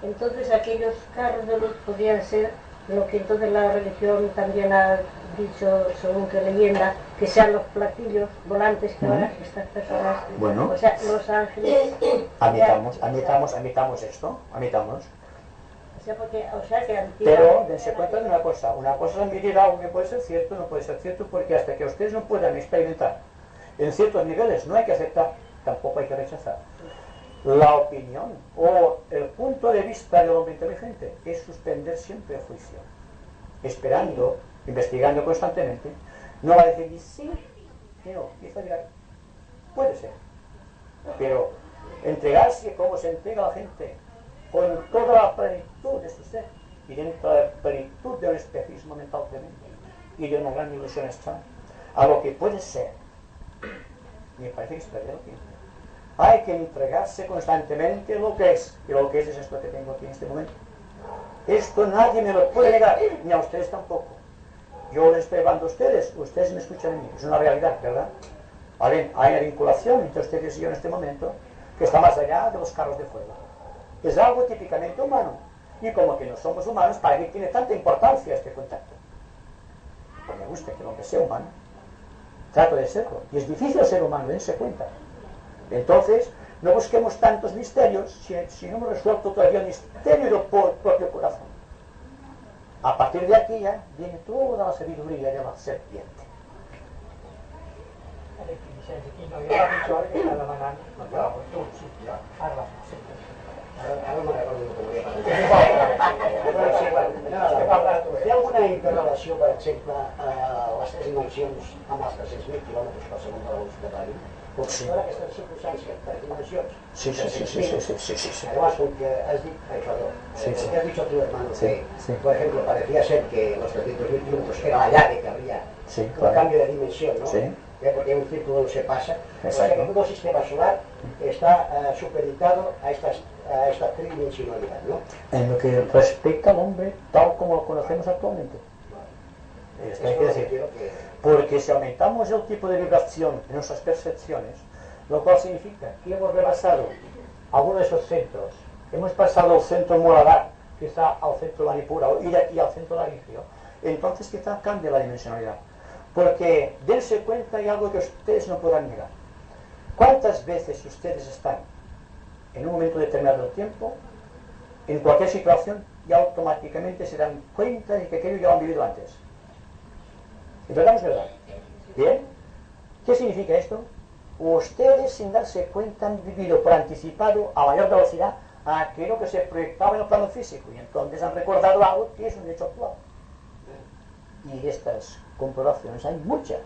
Entonces aquellos carros de luz podrían ser lo que entonces la religión también ha dicho, según que leyenda, que sean los platillos volantes que van a estas personas, bueno, o sea, los ángeles. Admitamos esto, admitamos. O sea que pero dense cuenta de una cosa es admitir algo que puede ser cierto, no puede ser cierto, porque hasta que ustedes no puedan experimentar en ciertos niveles no hay que aceptar, tampoco hay que rechazar. La opinión o el punto de vista del hombre inteligente es suspender siempre el juicio, esperando, investigando constantemente. No va a decir ni sí ni no, y fallar. Puede ser, pero entregarse como se entrega la gente, con toda la plenitud de su ser y dentro de la plenitud de un espejismo mental tremendo y de una gran ilusión extraña, a lo que puede ser, me parece que es perder el tiempo. Hay que entregarse constantemente lo que es, y lo que es esto que tengo aquí en este momento. Esto nadie me lo puede negar, ni a ustedes tampoco. Yo les estoy hablando a ustedes me escuchan a mí, es una realidad, ¿verdad? Hay una vinculación entre ustedes y yo en este momento que está más allá de los carros de fuego. Es algo típicamente humano, y como que no somos humanos, ¿para qué tiene tanta importancia este contacto? Pues me gusta que el hombre sea humano, trato de serlo, y es difícil ser humano, dense cuenta. Entonces, no busquemos tantos misterios si no hemos resuelto todavía el misterio del propio corazón. A partir de aquí ya viene toda la sabiduría de la serpiente. Hi ha alguna interrelació, per exemple, les tres dimensions amb els 300.000 quilòmetres per segon de la velocitat de la llum? Com si per aquestes circunstàncies, tres dimensions, Sí. además, porque has dicho tu hermano que, por ejemplo, parecía ser que los 300.000 kilómetros era la llave que habría un cambio de dimensión, ¿no? Porque un círculo no se pasa. O sea que todo el sistema solar está supeditado a esta tridimensionalidad, ¿no? En lo que respecta al hombre tal como lo conocemos actualmente. Esto hay que decir. Porque si aumentamos el tipo de vibración en nuestras percepciones, lo cual significa que hemos rebasado alguno de esos centros, hemos pasado al centro moradar, quizá al centro manipura, y de aquí al centro laringio, entonces quizá cambie la dimensionalidad. Porque dense cuenta hay algo que ustedes no podrán negar. ¿Cuántas veces ustedes están en un momento determinado del tiempo, en cualquier situación, y automáticamente se dan cuenta de que aquello ya lo han vivido antes? ¿Es verdad o no es verdad? ¿Bien? ¿Qué significa esto? Ustedes, sin darse cuenta, han vivido por anticipado a mayor velocidad aquello que se proyectaba en el plano físico, y entonces han recordado algo que es un hecho actual. Y de estas comprobaciones hay muchas.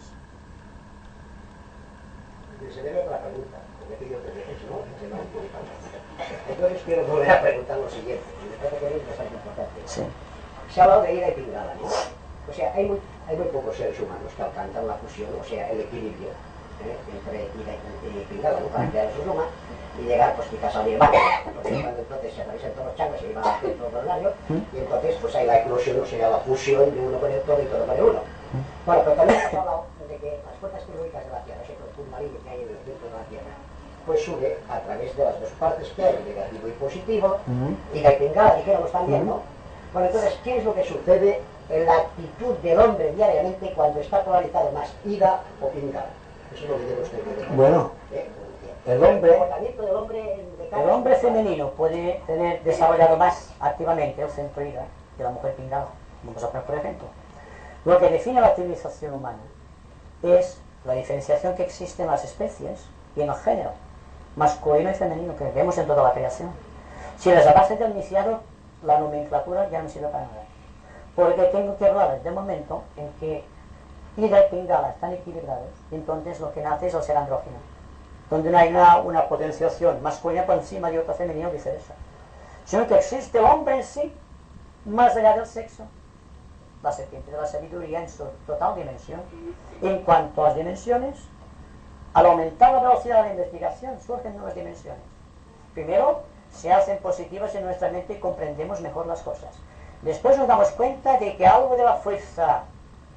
Se debe otra pregunta, porque he pedido 3 veces, ¿no? Entonces quiero volver a preguntar lo siguiente, y me parece que es bastante importante. Sí. Se ha hablado de ida y pingada, ¿no? O sea, hay muy pocos seres humanos que alcanzan la fusión, o sea, el equilibrio entre ida y pingada, ¿no? Para crear su suma y llegar, pues quizás al nirvana. Porque cuando entonces se atraviesan todos los chakras, se llevan al centro coronario, y entonces pues hay la eclosión, o sea, la fusión de uno con el todo y todo con el uno. Bueno, pero también hemos hablado de que las fuerzas telúricas de la Tierra, ese profundo marino que hay en el centro de la Tierra, pues sube a través de las dos partes que hay, negativo y positivo, y la pingada, dijéramos también, ¿no? Bueno, entonces, ¿qué es lo que sucede en la actitud del hombre diariamente cuando está polarizado más ida o pingada? Eso es lo que debe usted ver. Bueno, el hombre femenino puede tener desarrollado más activamente el centro ida que la mujer pingada. Vamos a poner por ejemplo. Lo que define la civilización humana es la diferenciación que existe en las especies y en el género masculino y femenino que vemos en toda la creación. Si les base del iniciado, la nomenclatura ya no sirve para nada. Porque tengo que hablar desde el momento en que ida y pingala están equilibrados, y entonces lo que nace es el ser andrógino, donde no hay una potenciación masculina por encima de otra femenina o viceversa, sino que existe el hombre en sí, más allá del sexo, la serpiente de la sabiduría en su total dimensión. En cuanto a las dimensiones, al aumentar la velocidad de la investigación surgen nuevas dimensiones. Primero, se hacen positivas en nuestra mente y comprendemos mejor las cosas. Después nos damos cuenta de que algo de la fuerza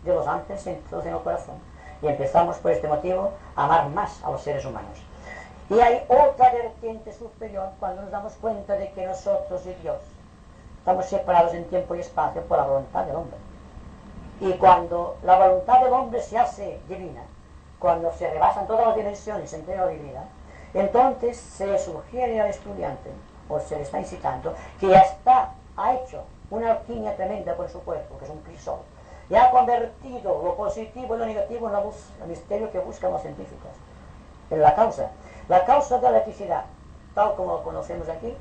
de los ángeles se introduce en el corazón y empezamos por este motivo a amar más a los seres humanos. Y hay otra vertiente superior cuando nos damos cuenta de que nosotros y Dios estamos separados en tiempo y espacio por la voluntad del hombre. Y cuando la voluntad del hombre se hace divina, cuando se rebasan todas las dimensiones entre la divinidad, entonces se le sugiere al estudiante, o se le está incitando, que ya ha hecho una alquimia tremenda con su cuerpo, que es un crisol, y ha convertido lo positivo y lo negativo en la luz, el misterio que buscan los científicos, en la causa de la electricidad, tal como lo conocemos aquí,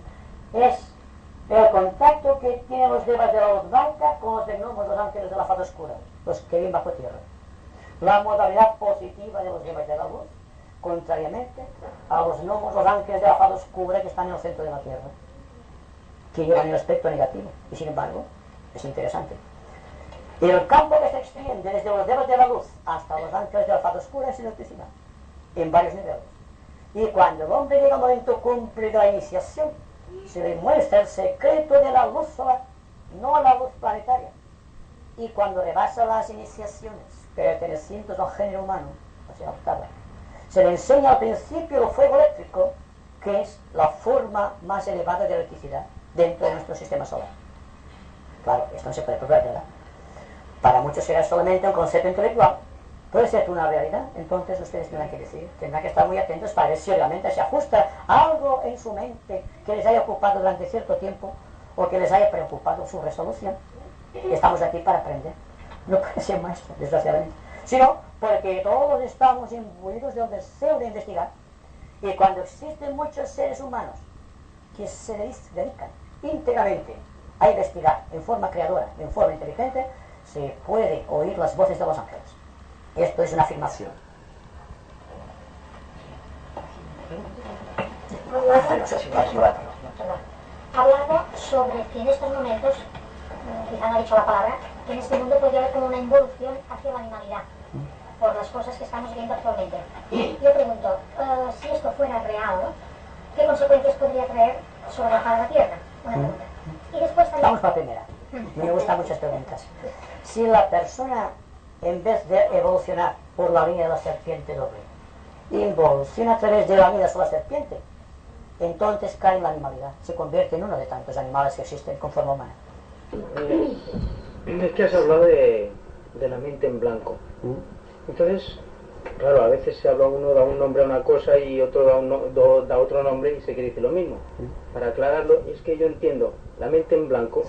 es el contacto que tienen los devas de la luz blanca con los gnomos, los ángeles de la faz oscura, los que viven bajo tierra. La modalidad positiva de los devas de la luz, contrariamente a los gnomos, los ángeles de la faz oscura que están en el centro de la tierra, que llevan el aspecto negativo, y sin embargo, es interesante. El campo que se extiende desde los devas de la luz hasta los ángeles de la faz oscura es electricidad, en varios niveles. Y cuando el hombre llega al momento cumple de la iniciación, se le muestra el secreto de la luz solar, no la luz planetaria. Y cuando rebasa las iniciaciones pertenecientes al género humano, o sea, octava, se le enseña al principio el fuego eléctrico, que es la forma más elevada de electricidad dentro de nuestro sistema solar. Claro, esto no se puede probar, ¿verdad? Para muchos será solamente un concepto intelectual. Puede ser una realidad, entonces ustedes tendrán que decir, tendrán que estar muy atentos para ver si realmente se ajusta algo en su mente que les haya ocupado durante cierto tiempo o que les haya preocupado su resolución. Estamos aquí para aprender, no para ser maestros, desgraciadamente, sino porque todos estamos imbuidos del deseo de investigar. Y cuando existen muchos seres humanos que se dedican íntegramente a investigar en forma creadora, en forma inteligente, se puede oír las voces de los ángeles. Esto es una afirmación. Hablando sobre que en estos momentos, quizá no ha dicho la palabra, que en este mundo podría haber como una involución hacia la animalidad, por las cosas que estamos viendo actualmente. Yo pregunto, si esto fuera real, ¿qué consecuencias podría traer sobre la faz de la Tierra? Una pregunta. Y después también... Vamos para la primera. Me gustan muchas preguntas. Si la persona, en vez de evolucionar por la línea de la serpiente doble, involuciona a través de la línea de la serpiente, entonces cae en la animalidad, se convierte en uno de tantos animales que existen con forma humana. Es que has hablado de la mente en blanco. Entonces, claro, a veces se habla, uno da un nombre a una cosa y otro da otro nombre y se quiere decir lo mismo. Para aclararlo, es que yo entiendo la mente en blanco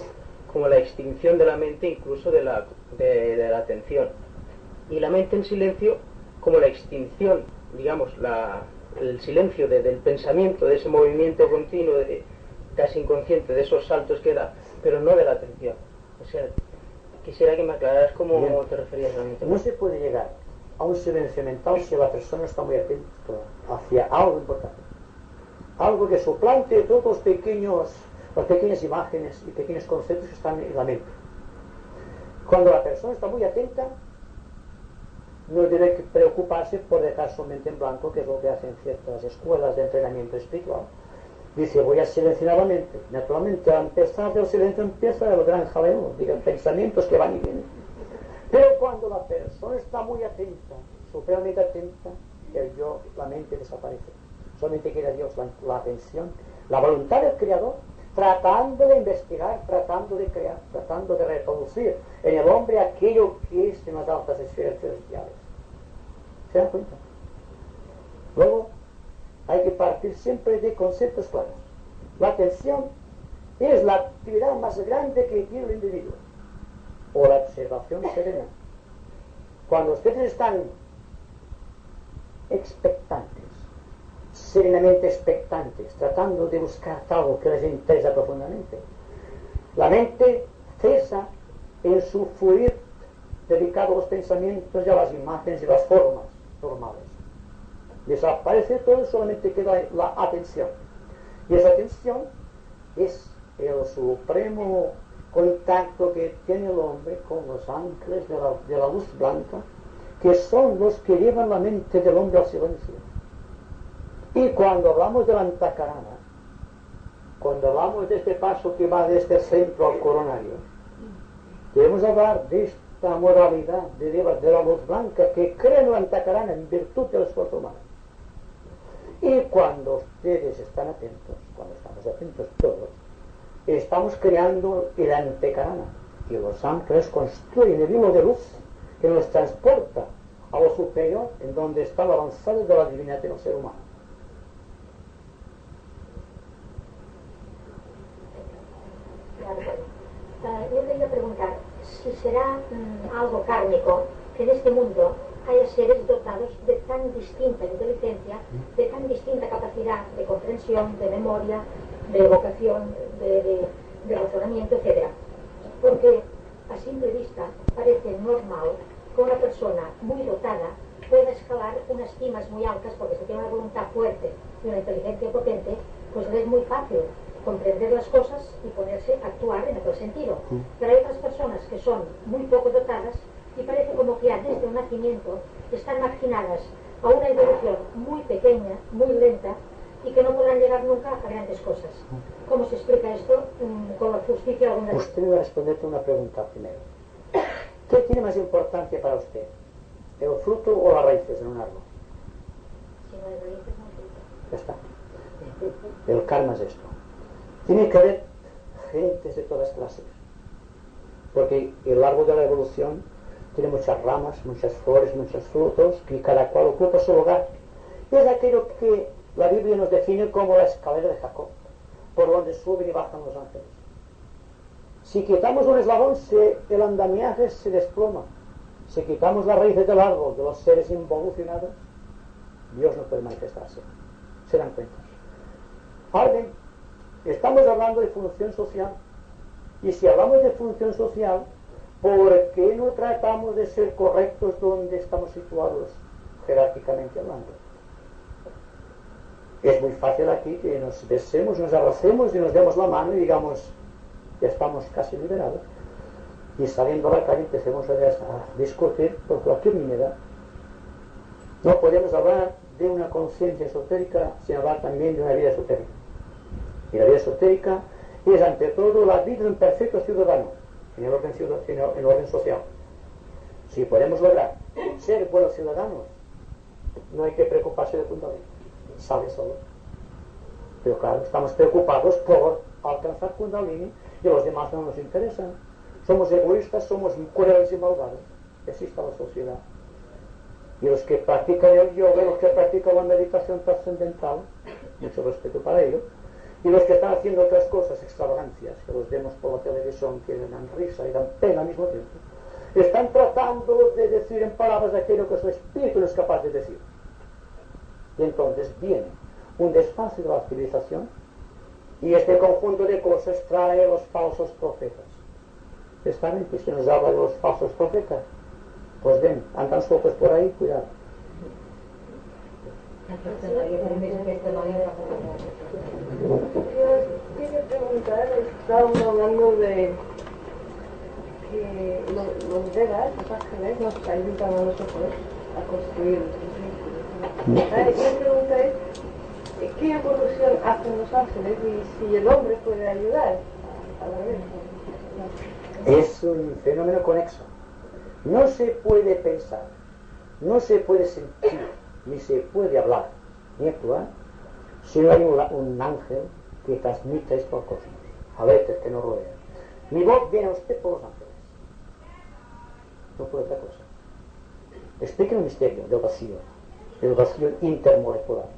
como la extinción de la mente, incluso de la atención, y la mente en silencio como la extinción, digamos, el silencio del pensamiento, de ese movimiento continuo, casi inconsciente, de esos saltos que da, pero no de la atención. O sea, quisiera que me aclararas cómo Bien. te referías a la mente. No se puede llegar a un silencio mental si la persona está muy atenta hacia algo importante, algo que suplante todos las pequeñas imágenes y pequeños conceptos que están en la mente. Cuando la persona está muy atenta, no debe preocuparse por dejar su mente en blanco, que es lo que hacen ciertas escuelas de entrenamiento espiritual. Dice, voy a silenciar la mente. Naturalmente, al empezar del silencio empieza el gran jaleo, digan, pensamientos que van y vienen. Pero cuando la persona está muy atenta, supremamente atenta, la mente desaparece. Solamente queda Dios, la atención, la voluntad del Creador, tratando de investigar, tratando de crear, tratando de reproducir en el hombre aquello que es en las altas esferas celestiales. ¿Se dan cuenta? Luego, hay que partir siempre de conceptos claros. La atención es la actividad más grande que tiene el individuo, o la observación serena. Cuando ustedes están expectantes, serenamente expectantes, tratando de buscar algo que les interesa profundamente, la mente cesa en su fluir dedicado a los pensamientos y a las imágenes y las formas normales. Desaparece todo, solamente queda la atención. Y esa atención es el supremo contacto que tiene el hombre con los ángeles de la luz blanca, que son los que llevan la mente del hombre al silencio. Y cuando hablamos de la antakarana, cuando hablamos de este paso que va desde el centro al coronario, debemos hablar de esta moralidad de la luz blanca que crea en la antakarana en virtud del esfuerzo humano. Y cuando ustedes están atentos, cuando estamos atentos todos, estamos creando el antekarana, y los ángeles construyen el hilo de luz que nos transporta a lo superior, en donde está el avanzado de la divinidad del ser humano. Yo quería preguntar si será algo kármico que en este mundo haya seres dotados de tan distinta inteligencia, de tan distinta capacidad de comprensión, de memoria, de evocación, de razonamiento, etc. Porque a simple vista parece normal que una persona muy dotada pueda escalar unas cimas muy altas, porque si tiene una voluntad fuerte y una inteligencia potente, pues le es muy fácil comprender las cosas y ponerse a actuar en aquel sentido. Pero hay otras personas que son muy poco dotadas y parece como que ya desde el nacimiento están marginadas a una evolución muy pequeña, muy lenta, y que no podrán llegar nunca a grandes cosas. ¿Cómo se explica esto con la justicia alguna vez? Usted me va a responderte una pregunta primero. ¿Qué tiene más importancia para usted? ¿El fruto o las raíces en un árbol? Si no hay raíces, no hay fruto. Ya está. El karma es esto. Tiene que haber gentes de todas clases. Porque el árbol de la evolución tiene muchas ramas, muchas flores, muchos frutos, y cada cual ocupa su lugar. Y es aquello que la Biblia nos define como la escalera de Jacob, por donde suben y bajan los ángeles. Si quitamos un eslabón, el andamiaje se desploma. Si quitamos las raíces del árbol, de los seres involucionados, Dios no puede manifestarse. Se dan cuenta. Ahora bien, estamos hablando de función social. Y si hablamos de función social, ¿por qué no tratamos de ser correctos donde estamos situados, jerárquicamente hablando? Es muy fácil aquí que nos besemos, nos abracemos y nos demos la mano y digamos, ya estamos casi liberados. Y saliendo a la calle empecemos a discutir por cualquier nimiedad. No podemos hablar de una conciencia esotérica sin hablar también de una vida esotérica. Y la vida esotérica es ante todo la vida de un perfecto ciudadano en el orden social. Si podemos lograr ser buenos ciudadanos, no hay que preocuparse de Kundalini, sale solo. Pero claro, estamos preocupados por alcanzar Kundalini y los demás no nos interesan. Somos egoístas, somos crueles y malvados. Así está la sociedad. Y los que practican el yoga, los que practican la meditación trascendental, mucho respeto para ellos, y los que están haciendo otras cosas, extravagancias, que los vemos por la televisión, que dan risa y dan pena al mismo tiempo, están tratando de decir en palabras aquello que su espíritu no es capaz de decir. Y entonces viene un desfase de la civilización, y este conjunto de cosas trae los falsos profetas. ¿Está bien que se nos habla de los falsos profetas? Pues ven, andan sueltos por ahí, cuidado. Yo quería preguntar, estábamos hablando de que los Vedas, los ángeles, nos ayudan a nosotros a construir los vehículos. Y la pregunta es, ¿qué evolución hacen los ángeles y si el hombre puede ayudar a la vez? Es un fenómeno conexo. No se puede pensar, no se puede sentir, ni se puede hablar, ni actuar, si no hay un ángel que transmita esto al cosmos, al éter que nos rodea. Mi voz viene a usted por los ángeles, no por otra cosa. Expliquen el misterio del vacío intermolecular.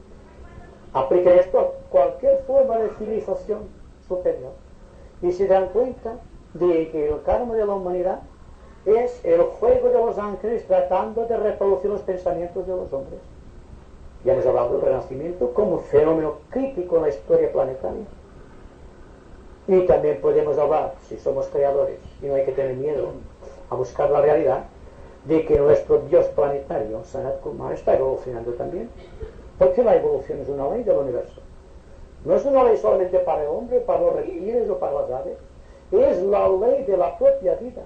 Apliquen esto a cualquier forma de civilización superior y se dan cuenta de que el karma de la humanidad es el juego de los ángeles tratando de reproducir los pensamientos de los hombres. Ya hemos hablado del Renacimiento como fenómeno crítico en la historia planetaria. Y también podemos hablar, si somos creadores, y no hay que tener miedo a buscar la realidad, de que nuestro Dios planetario, Sanat Kumara, está evolucionando también. Porque la evolución es una ley del universo. No es una ley solamente para el hombre, para los reptiles o para las aves. Es la ley de la propia vida.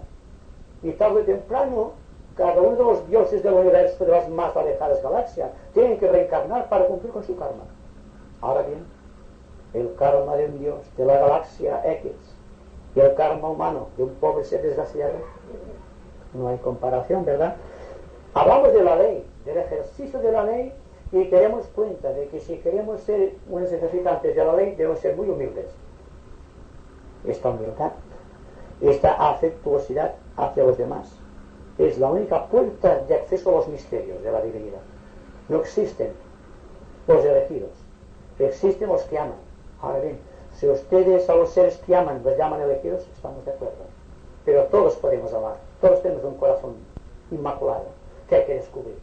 Y tarde o temprano, cada uno de los dioses del universo de las más alejadas galaxias tienen que reencarnar para cumplir con su karma. Ahora bien, el karma de un dios de la galaxia X y el karma humano de un pobre ser desgraciado, no hay comparación, ¿verdad? Hablamos de la ley, del ejercicio de la ley, y tenemos cuenta de que si queremos ser unos ejercitantes de la ley, debemos ser muy humildes. Esta humildad, esta afectuosidad hacia los demás, es la única puerta de acceso a los misterios de la divinidad. No existen los elegidos, existen los que aman. Ahora bien, si ustedes a los seres que aman los llaman elegidos, estamos de acuerdo. Pero todos podemos amar, todos tenemos un corazón inmaculado. que hay que descubrir.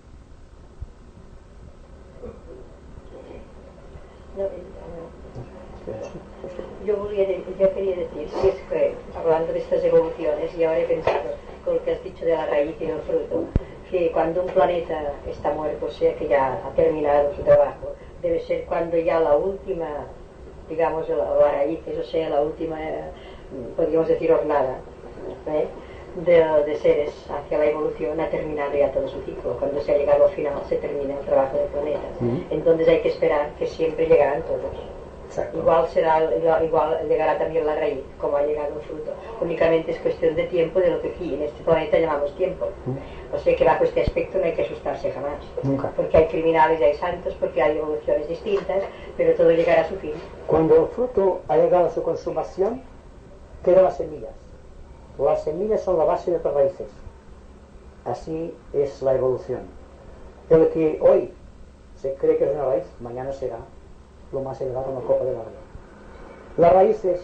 Yo quería decir, si es que hablando de estas evoluciones, y ahora he pensado con lo que has dicho de la raíz y del fruto, que cuando un planeta está muerto, o sea que ya ha terminado su trabajo, debe ser cuando ya la última, digamos, la raíz, o sea, la última, podríamos decir, hornada, de seres hacia la evolución ha terminado ya todo su ciclo. Cuando se ha llegado al final se termina el trabajo del planeta. Entonces hay que esperar que siempre llegarán todos. Exacto. Igual llegará también la raíz, como ha llegado el fruto. Únicamente es cuestión de tiempo, de lo que aquí en este planeta llamamos tiempo. O sea que bajo este aspecto no hay que asustarse jamás. Nunca. Porque hay criminales y hay santos, porque hay evoluciones distintas, pero todo llegará a su fin. Cuando el fruto ha llegado a su consumación, quedan las semillas. Las semillas son la base de las raíces. Así es la evolución. El que hoy se cree que es una raíz, mañana será lo más elevado, una copa de agua. Las raíces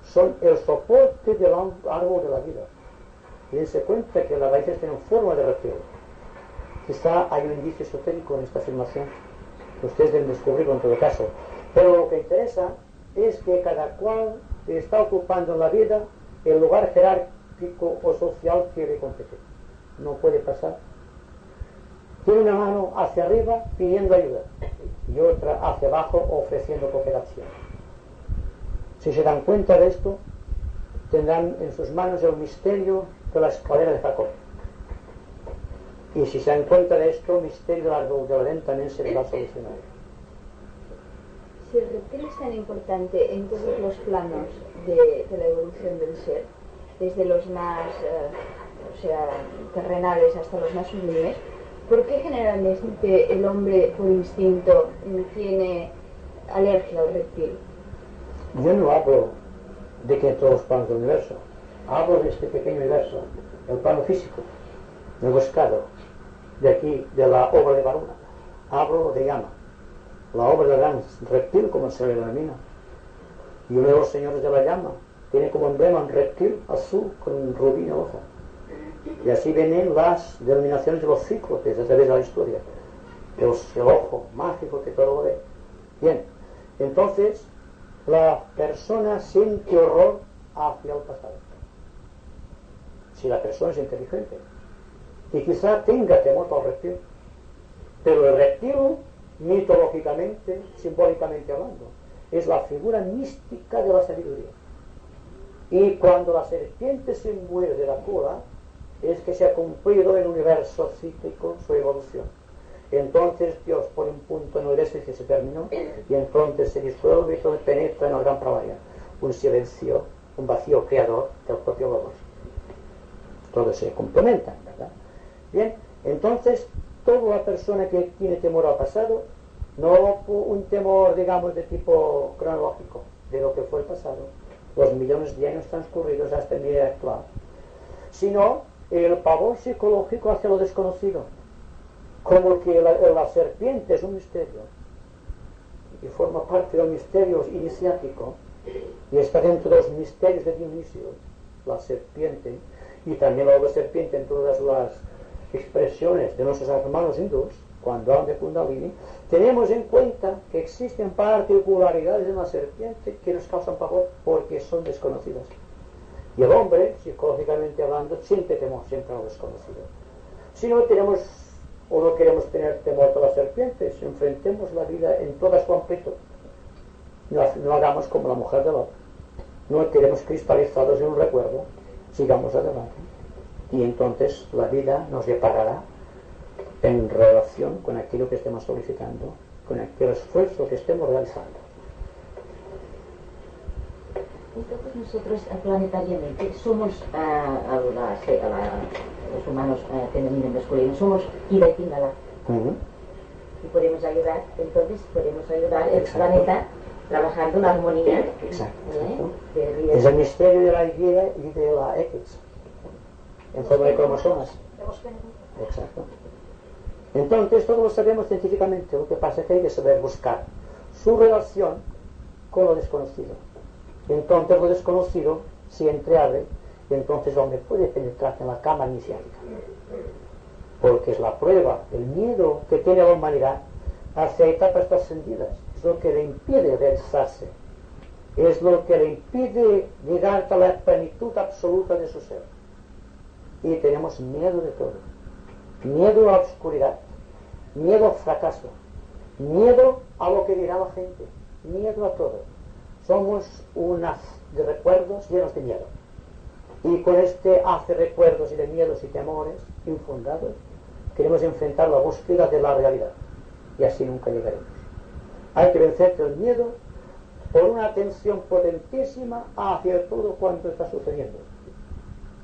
son el soporte del árbol de la vida. Dense cuenta que las raíces tienen forma de reptil. Quizá hay un indicio esotérico en esta afirmación. Ustedes deben descubrirlo en todo caso. Pero lo que interesa es que cada cual está ocupando en la vida el lugar jerárquico o social que le compete. No puede pasar. Tiene una mano hacia arriba pidiendo ayuda y otra hacia abajo ofreciendo cooperación. Si se dan cuenta de esto, tendrán en sus manos el misterio de la escalera de Jacob. Y si se dan cuenta de esto, el misterio del árbol del Edén también se les va a solucionar. Si el reptil es tan importante en todos los planos de la evolución del ser, desde los más terrenales hasta los más sublimes, ¿por qué generalmente el hombre por instinto tiene alergia al reptil? Yo no hablo de que en todos los planos del universo, hablo de este pequeño universo, el plano físico, el buscado, de aquí, de la obra de Varuna. Hablo de llama, la obra del gran reptil, como se le denomina. Y uno de los señores de la llama tiene como emblema un reptil azul con un rubí en el ojo. Y así vienen las denominaciones de los cíclopes a través de la historia. El ojo mágico que todo lo ve. Bien, entonces la persona siente horror hacia el pasado. Si la persona es inteligente. Y quizá tenga temor al reptil. Pero el reptil, mitológicamente, simbólicamente hablando, es la figura mística de la sabiduría. Y cuando la serpiente se muere de la cola, es que se ha cumplido en el universo cíclico su evolución. Entonces Dios pone un punto en el universo y dice se terminó, y entonces se disuelve y todo penetra en el gran pralaya. Un silencio, un vacío creador del propio Logos. Todos se complementan, ¿verdad? Bien, entonces toda la persona que tiene temor al pasado, no un temor, digamos, de tipo cronológico, de lo que fue el pasado, los millones de años transcurridos hasta el día actual, sino el pavor psicológico hacia lo desconocido, como que la serpiente es un misterio y forma parte del misterio iniciático y está dentro de los misterios de Dionisio, la serpiente, y también la serpiente en todas las expresiones de nuestros hermanos hindús. Cuando hablan de Kundalini, tenemos en cuenta que existen particularidades en la serpiente que nos causan pavor porque son desconocidas. Y el hombre, psicológicamente hablando, siente temor siempre a lo desconocido. Si no tenemos o no queremos tener temor a las serpientes, enfrentemos la vida en toda su amplitud. No hagamos como la mujer de Lot. No queremos cristalizados en un recuerdo. Sigamos adelante. Y entonces la vida nos deparará en relación con aquello que estemos solicitando, con aquel esfuerzo que estemos realizando. Entonces nosotros planetariamente somos los humanos femenino y masculino, somos Ida y Pingala. Y podemos ayudar, entonces podemos ayudar el planeta trabajando en armonía. Exacto. Es el misterio de la Y y de la X en forma de cromosomas. Exacto. Entonces todos lo sabemos científicamente, lo que pasa es que hay que saber buscar su relación con lo desconocido. Entonces lo desconocido se entreabre y entonces el hombre puede penetrar en la cama iniciática. porque es la prueba, el miedo que tiene la humanidad hacia etapas trascendidas, es lo que le impide realizarse, es lo que le impide llegar a la plenitud absoluta de su ser. Y tenemos miedo de todo, miedo a la oscuridad, miedo al fracaso, miedo a lo que dirá la gente, miedo a todo. Somos unas de recuerdos llenos de miedo. Y con este haz de recuerdos y de miedos y temores infundados, queremos enfrentar la búsqueda de la realidad. Y así nunca llegaremos. Hay que vencer el miedo por una atención potentísima hacia todo cuanto está sucediendo.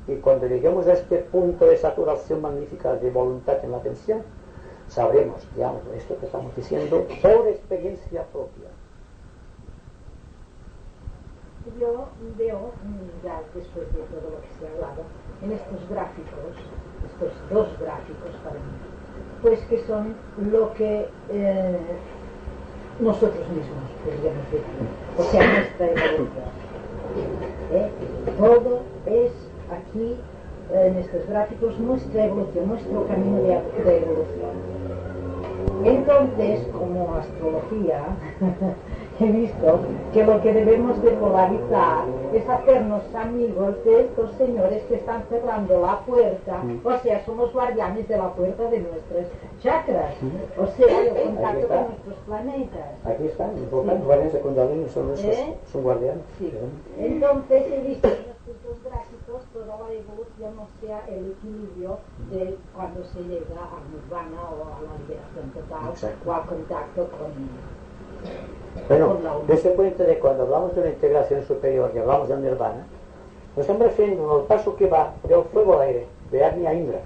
Y cuando lleguemos a este punto de saturación magnífica de voluntad en la atención, sabremos ya esto que estamos diciendo por experiencia propia. Yo veo, ya después de todo lo que se ha hablado, en estos gráficos, estos dos gráficos para mí, pues que son lo que nosotros mismos podríamos decir, o sea, nuestra evolución. Todo es aquí, en estos gráficos, nuestra evolución, nuestro camino de evolución. Entonces, como astrología, he visto que lo que debemos de polarizar es hacernos amigos de estos señores que están cerrando la puerta, o sea, somos guardianes de la puerta de nuestras chakras, o sea, el contacto con nuestros planetas. Aquí están, los guardianes secundarios son nuestros, son guardianes. Sí. Entonces he visto en estos dos gráficos toda la evolución, o sea, el equilibrio de cuando se llega al nirvana o a la liberación total. Exacto. O al contacto con... Bueno, desde el punto de cuando hablamos de una integración superior y hablamos del nirvana, nos estamos refiriendo al paso que va del fuego al aire, de Agni a Indra.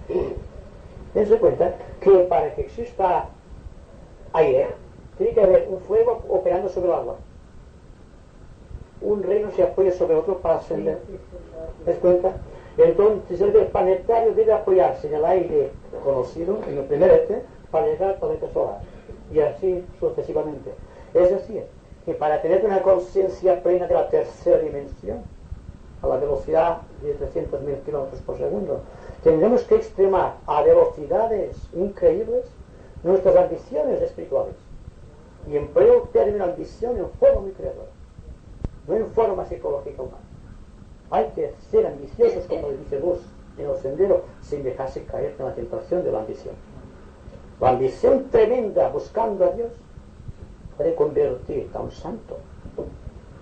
Dense cuenta que para que exista aire, tiene que haber un fuego operando sobre el agua. Un reino se apoya sobre otro para ascender. ¿Des cuenta? Entonces el planetario debe apoyarse en el aire conocido, en el primer para llegar al planeta solar. Y así sucesivamente. Es decir, que para tener una conciencia plena de la tercera dimensión, a la velocidad de 300.000 kilómetros por segundo, tendremos que extremar a velocidades increíbles nuestras ambiciones espirituales. Y empleo el término ambición en forma muy creadora, no en forma psicológica humana. Hay que ser ambiciosos, como le dice Bush en el sendero, sin dejarse caer en la tentación de la ambición. La ambición tremenda buscando a Dios puede convertir a un santo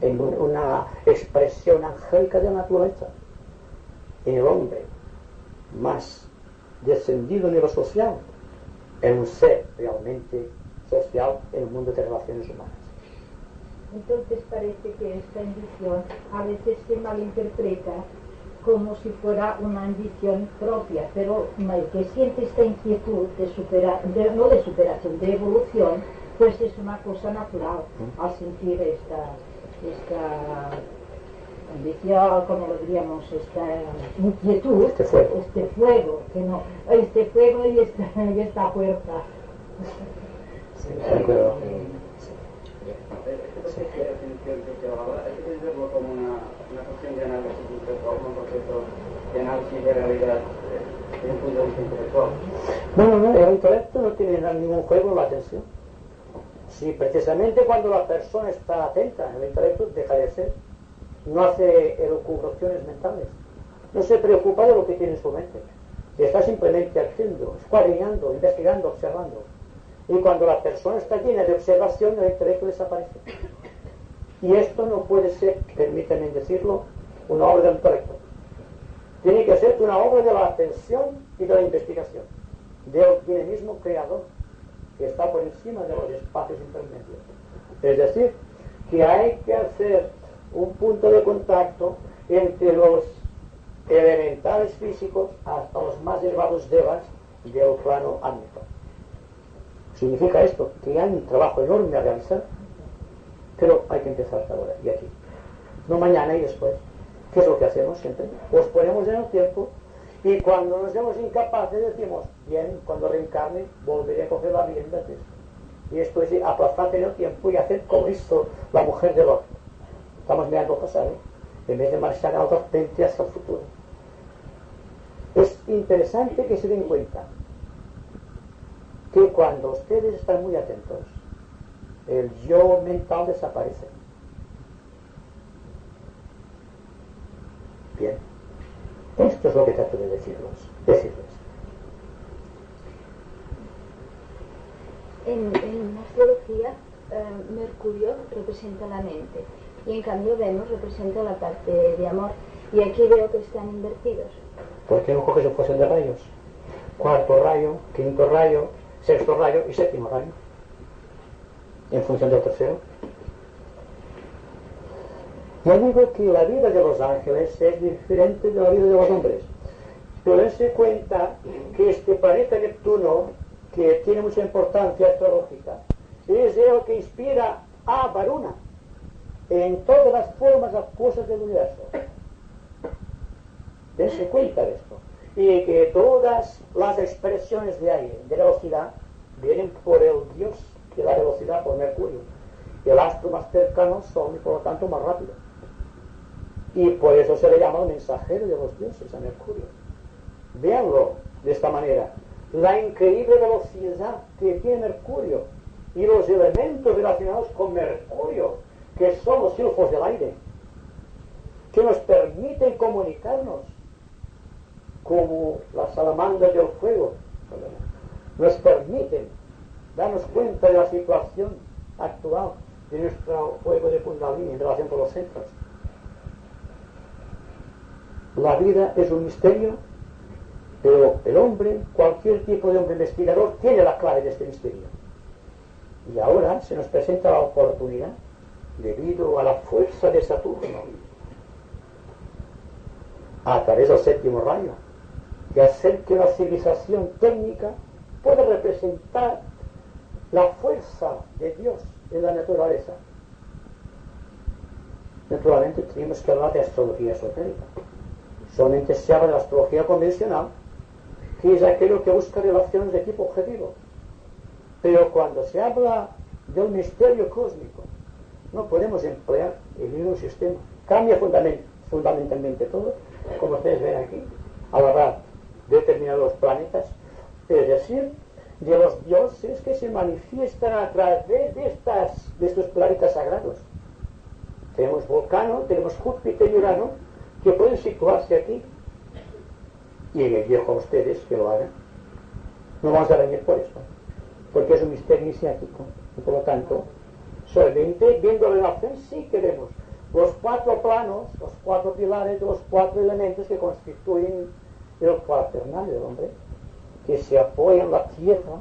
en una expresión angélica de la naturaleza, en el hombre más descendido en lo social, en un ser realmente social en el mundo de relaciones humanas. Entonces parece que esta ambición a veces se malinterpreta como si fuera una ambición propia, pero el que siente esta inquietud no de superación, de evolución, pues es una cosa natural al sentir esta ambición, como lo diríamos, esta inquietud, este fuego y esta fuerza. Sí, de acuerdo. Entonces, hay que verlo como una cuestión de análisis intelectual, un proceso de análisis de realidad desde un punto de vista intelectual. No, el intelecto no tiene ningún juego en la atención. Si precisamente cuando la persona está atenta, el intelecto deja de ser, no hace elucubraciones mentales, no se preocupa de lo que tiene en su mente, está simplemente haciendo, escuadriñando, investigando, observando. Y cuando la persona está llena de observación, el intelecto desaparece. Y esto no puede ser, permítanme decirlo, una obra del intelecto. Tiene que ser una obra de la atención y de la investigación, del dinamismo creador, que está por encima de los espacios intermedios. Es decir, que hay que hacer un punto de contacto entre los elementales físicos hasta los más elevados devas del plano ánico. Significa esto que hay un trabajo enorme a realizar, pero hay que empezar ahora y aquí, no mañana y después. ¿Qué es lo que hacemos siempre? Pues ponemos en el tiempo y cuando nos vemos incapaces decimos, bien, cuando reencarne volveré a coger la rienda de esto. Y esto es aplazar en el tiempo y hacer como hizo la mujer de Lot. Estamos mirando pasar, en vez de marchar al frente hacia el futuro. Es interesante que se den cuenta que cuando ustedes están muy atentos, el yo mental desaparece. Bien, esto es lo que trato de decirles. En la astrología, Mercurio representa la mente y en cambio Venus representa la parte de amor, y aquí veo que están invertidos. ¿Por qué no coges en función de rayos? Cuarto rayo, quinto rayo, sexto rayo y séptimo rayo, en función del tercero. Yo digo que la vida de los ángeles es diferente de la vida de los hombres, pero dense cuenta que este planeta Neptuno, que tiene mucha importancia astrológica, es el que inspira a Varuna en todas las formas acuosas del universo. Dense cuenta de esto. Y que todas las expresiones de aire, de velocidad, vienen por el dios de la velocidad, por Mercurio. El astro más cercano son, y por lo tanto, más rápido. Y por eso se le llama el mensajero de los dioses a Mercurio. Véanlo de esta manera. La increíble velocidad que tiene Mercurio y los elementos relacionados con Mercurio, que son los silfos del aire, que nos permiten comunicarnos como las salamandras del fuego, nos permiten darnos cuenta de la situación actual de nuestro fuego de Kundalini en relación con los centros. La vida es un misterio, pero el hombre, cualquier tipo de hombre investigador, tiene la clave de este misterio. Y ahora se nos presenta la oportunidad, debido a la fuerza de Saturno, a través del séptimo rayo, de hacer que una civilización técnica pueda representar la fuerza de Dios en la naturaleza. Naturalmente tenemos que hablar de astrología esotérica. Solamente se habla de la astrología convencional, que es aquello que busca relaciones de tipo objetivo. Pero cuando se habla del misterio cósmico, no podemos emplear el mismo sistema. Cambia fundamentalmente todo, como ustedes ven aquí, al hablar de determinados planetas, es decir, de los dioses que se manifiestan a través de estos planetas sagrados. Tenemos Vulcano, tenemos Júpiter y Urano, que pueden situarse aquí. Y les dejo a ustedes que lo hagan. No vamos a reñir por esto, porque es un misterio iniciático. Y por lo tanto, solamente viendo la relación sí que vemos los cuatro planos, los cuatro pilares, los cuatro elementos que constituyen el cuaternario del hombre, que se apoyan en la tierra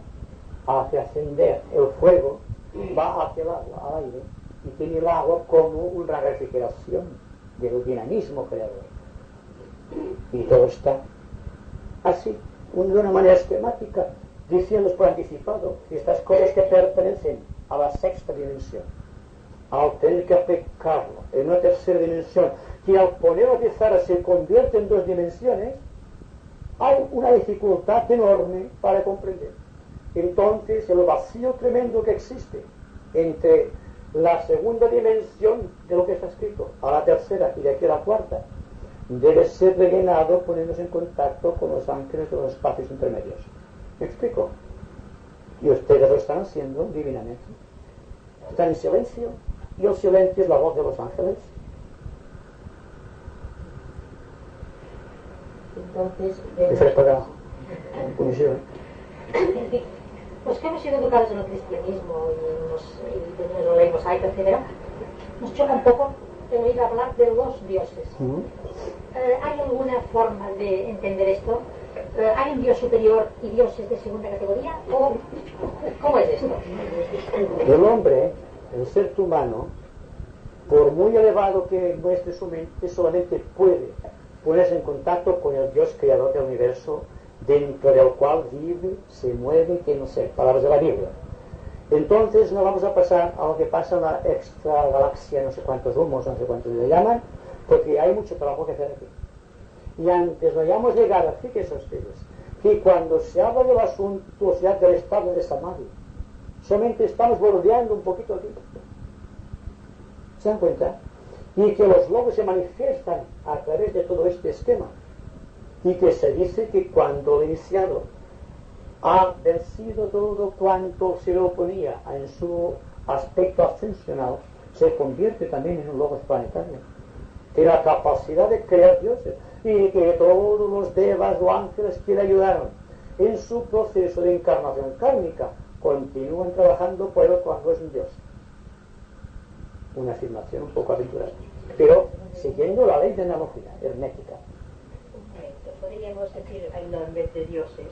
hacia ascender el fuego, va hacia el agua, al aire, y tiene el agua como una refrigeración del dinamismo creador. Y todo está así, de una manera esquemática, diciendo por anticipado que estas cosas que pertenecen a la sexta dimensión, al tener que aplicarlo en una tercera dimensión, que al ponerlo a pizarra se convierte en dos dimensiones, hay una dificultad enorme para comprender. Entonces el vacío tremendo que existe entre la segunda dimensión de lo que está escrito a la tercera y de aquí a la cuarta debe ser rellenado poniéndose en contacto con los ángeles de los espacios intermedios. ¿Me explico? Y ustedes lo están haciendo divinamente. Están en silencio, y el silencio es la voz de los ángeles. Entonces, pues que hemos sido educados en el cristianismo y en la ley mosaica, etc., nos choca un poco el oír hablar de los dioses. ¿Hay alguna forma de entender esto? ¿Hay un dios superior y dioses de segunda categoría? ¿O cómo es esto? El hombre, el ser humano, por muy elevado que muestre su mente, solamente puede ponerse en contacto con el Dios creador del universo, dentro del cual vive, se mueve, que no sé, palabras de la Biblia. Entonces no vamos a pasar a lo que pasa en la extra galaxia, no sé cuántos humos, no sé cuántos le llaman, porque hay mucho trabajo que hacer aquí. Y antes no hayamos llegado, fíjense ustedes, que cuando se habla de la suntuosidad del estado de Samadhi, solamente estamos bordeando un poquito aquí. ¿Se dan cuenta? Y que los logos se manifiestan a través de todo este esquema. Y que se dice que cuando el iniciado ha vencido todo cuanto se le oponía en su aspecto ascensional, se convierte también en un logos planetario. Tiene la capacidad de crear dioses, y que todos los devas o ángeles que le ayudaron en su proceso de encarnación kármica continúan trabajando por él cuando es un dios. Una afirmación un poco aventurada, pero siguiendo la ley de analogía hermética. Podríamos decir en nombre de dioses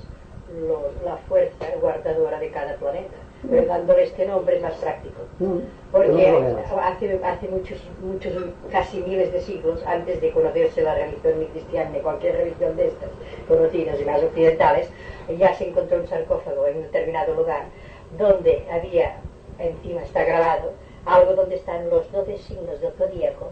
la fuerza guardadora de cada planeta, pero dándole este nombre es más práctico, porque hace muchos, casi miles de siglos antes de conocerse la religión ni cristiana ni cualquier religión de estas conocidas y más occidentales, ya se encontró un sarcófago en un determinado lugar donde había, encima está grabado algo donde están los 12 signos del zodíaco.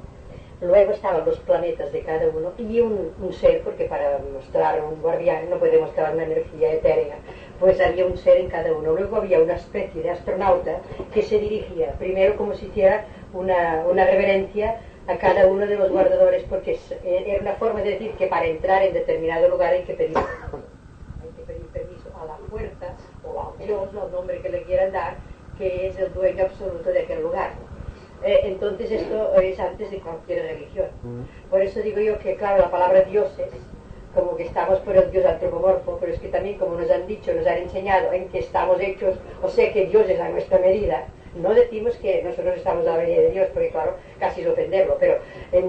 Luego estaban los planetas de cada uno y un ser, porque para mostrar un guardián no puede mostrar una energía etérea, pues había un ser en cada uno. Luego había una especie de astronauta que se dirigía primero como si hiciera una reverencia a cada uno de los guardadores, porque era una forma de decir que para entrar en determinado lugar hay que pedir permiso a la fuerza o a Dios, o al nombre que le quieran dar, que es el dueño absoluto de aquel lugar. Entonces esto es antes de cualquier religión. Por eso digo yo que, claro, la palabra dioses, como que estamos por el dios antropomorfo, pero es que también, como nos han dicho, nos han enseñado en que estamos hechos, o sea que Dios es a nuestra medida. No decimos que nosotros estamos a la medida de Dios, porque claro, casi es ofenderlo, pero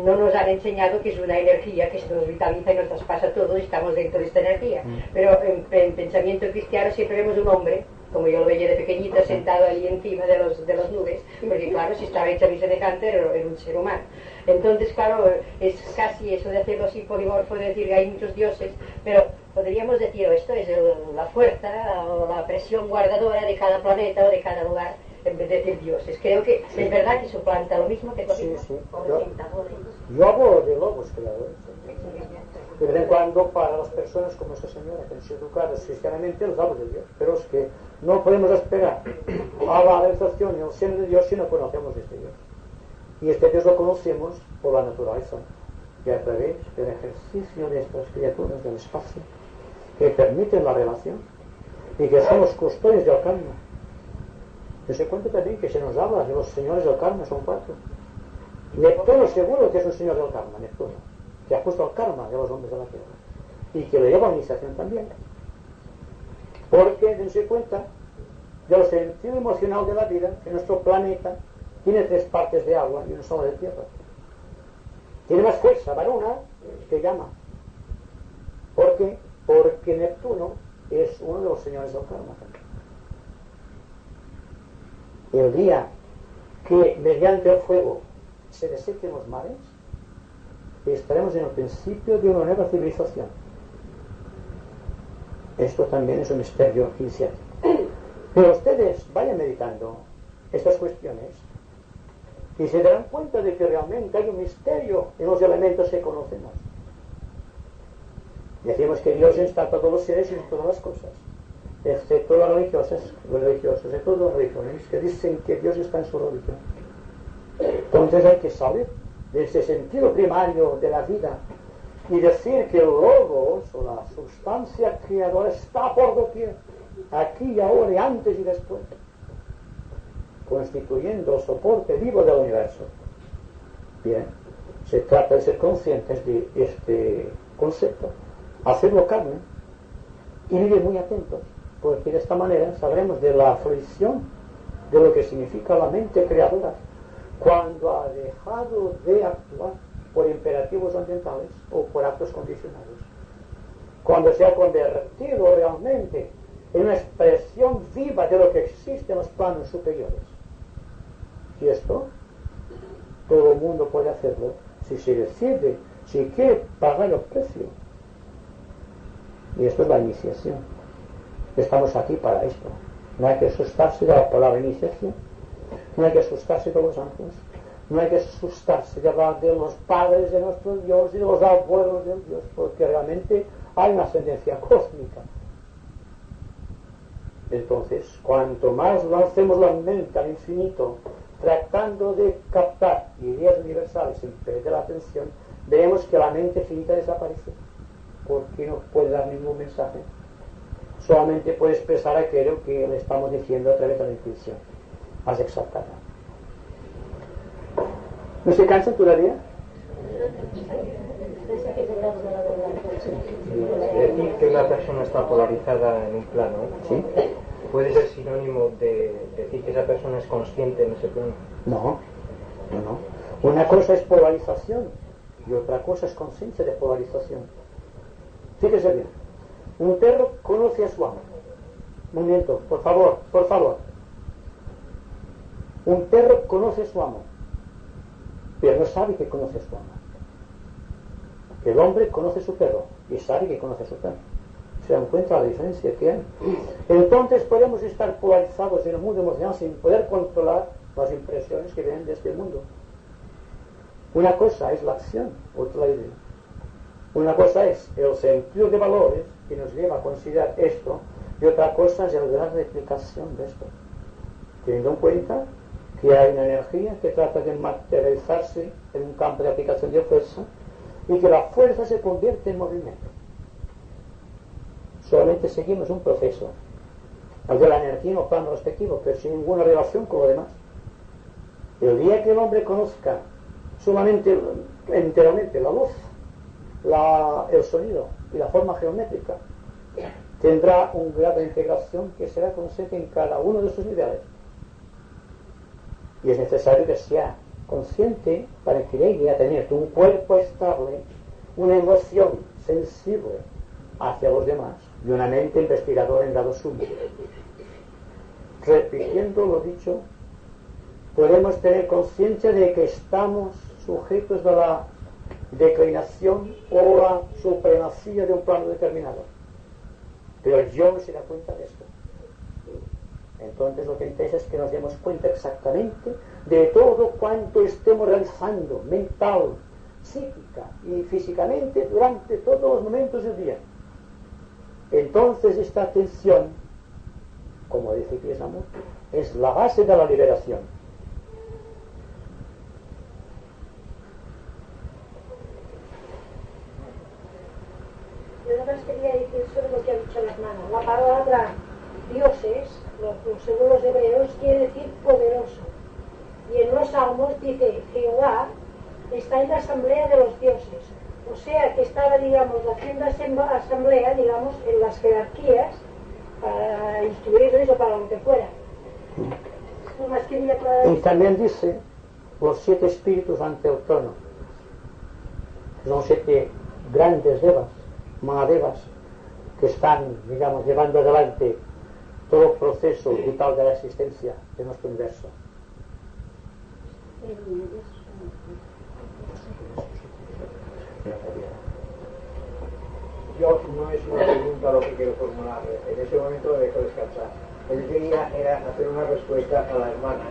no nos han enseñado que es una energía que se nos vitaliza y nos traspasa todo y estamos dentro de esta energía. Pero en pensamiento cristiano siempre vemos un hombre, como yo lo veía de pequeñita, sentado allí encima de las nubes, porque claro, si estaba hecha mi semejante era un ser humano. Entonces, claro, es casi eso de hacerlo así polimorfo, de decir que hay muchos dioses, pero podríamos decir, esto es la fuerza o la presión guardadora de cada planeta o de cada lugar, en vez de decir dioses. Creo que es verdad que suplanta lo mismo que Yo hablo de logos creadores. De vez en cuando, para las personas como esta señora, que han sido educadas cristianamente, les hablo de Dios. Pero es que no podemos esperar a la realización y el seno de Dios si no conocemos este Dios. Y este Dios lo conocemos por la naturaleza, que a través del ejercicio de estas criaturas del espacio, que permiten la relación y que son los custodios del karma. Y se cuenta también que se nos habla de los señores del karma, son 4. Neptuno seguro que es un señor del karma, Neptuno, que ajusta el karma de los hombres de la tierra y que le lleva a la iniciación también, porque dense cuenta del sentido emocional de la vida, que nuestro planeta tiene 3 partes de agua y 1 sola de tierra. Tiene más fuerza varuna que llama. ¿Por qué? Porque Neptuno es uno de los señores del karma también. El día que mediante el fuego se desequen los mares, estaremos en el principio de una nueva civilización. Esto también es un misterio iniciático. Pero ustedes vayan meditando estas cuestiones y se darán cuenta de que realmente hay un misterio en los elementos que conocemos. Decimos que Dios está en todos los seres y en todas las cosas, excepto los religiosos, excepto los religiones que dicen que Dios está en su religión. Entonces hay que salir de ese sentido primario de la vida y decir que el logos o la sustancia creadora está por doquier, aquí y ahora y antes y después, constituyendo el soporte vivo del universo. Bien, se trata de ser conscientes de este concepto, hacerlo carne y vivir muy atentos, porque de esta manera sabremos de la fruición de lo que significa la mente creadora cuando ha dejado de actuar por imperativos ambientales o por actos condicionados, cuando se ha convertido realmente en una expresión viva de lo que existe en los planos superiores. Y esto todo el mundo puede hacerlo si se decide, si quiere pagar el precio. Y esto es la iniciación. Estamos aquí para esto. No hay que asustarse de la palabra iniciación, no hay que asustarse de los ángeles, no hay que asustarse de hablar de los padres de nuestro Dios y de los abuelos del Dios, porque realmente hay una ascendencia cósmica. Entonces, cuanto más lancemos la mente al infinito, tratando de captar ideas universales en vez de la atención, veremos que la mente finita desaparece, porque no puede dar ningún mensaje. solamente puede expresar aquello que le estamos diciendo a través de la intuición más exaltada. ¿No se cansan todavía? Decir que una persona está polarizada en un plano, ¿sí?, ¿puede ser sinónimo de decir que esa persona es consciente en ese plano? No. Una cosa es polarización y otra cosa es conciencia de polarización. Fíjese bien, un perro conoce a su amo. Un momento, por favor. Un perro conoce a su amo, pero no sabe que conoce a su amo. El hombre conoce a su perro y sabe que conoce a su perro. ¿Se dan cuenta la diferencia que hay? Entonces podemos estar polarizados en el mundo emocional sin poder controlar las impresiones que vienen de este mundo. Una cosa es la acción, otra la idea. Una cosa es el sentido de valores que nos lleva a considerar esto, y otra cosa es el grado de aplicación de esto, teniendo en cuenta que hay una energía que trata de materializarse en un campo de aplicación de fuerza y que la fuerza se convierte en movimiento. Solamente seguimos un proceso de la energía en el plano respectivo, pero sin ninguna relación con lo demás. El día que el hombre conozca sumamente, enteramente la luz, el sonido y la forma geométrica, tendrá un grado de integración que será consciente en cada uno de sus niveles. Y es necesario que sea consciente para que llegue a tener un cuerpo estable, una emoción sensible hacia los demás y una mente investigadora en grado sumo. Repitiendo lo dicho, podemos tener conciencia de que estamos sujetos a la declinación o la supremacía de un plano determinado, pero yo no se da cuenta de esto. Entonces lo que interesa es que nos demos cuenta exactamente de todo cuanto estemos realizando mental, psíquica y físicamente durante todos los momentos del día. Entonces esta atención, como dice Krishnamurti, es la base de la liberación. Yo nada más quería decir sobre lo que ha dicho la hermana. La palabra dioses, según los hebreos, quiere decir poderoso. Y en los salmos dice Jehová está en la asamblea de los dioses. O sea que estaba, digamos, haciendo asamblea, digamos, en las jerarquías para instruirles o para lo que fuera. No más quería aclarar. Y también dice los 7 espíritus ante el trono. Son 7 grandes devas, mahadevas, que están, digamos, llevando adelante todo el proceso vital de la existencia de nuestro universo. Yo no es una pregunta lo que quiero formular, en ese momento lo dejo descansar. Lo que quería era hacer una respuesta a la hermana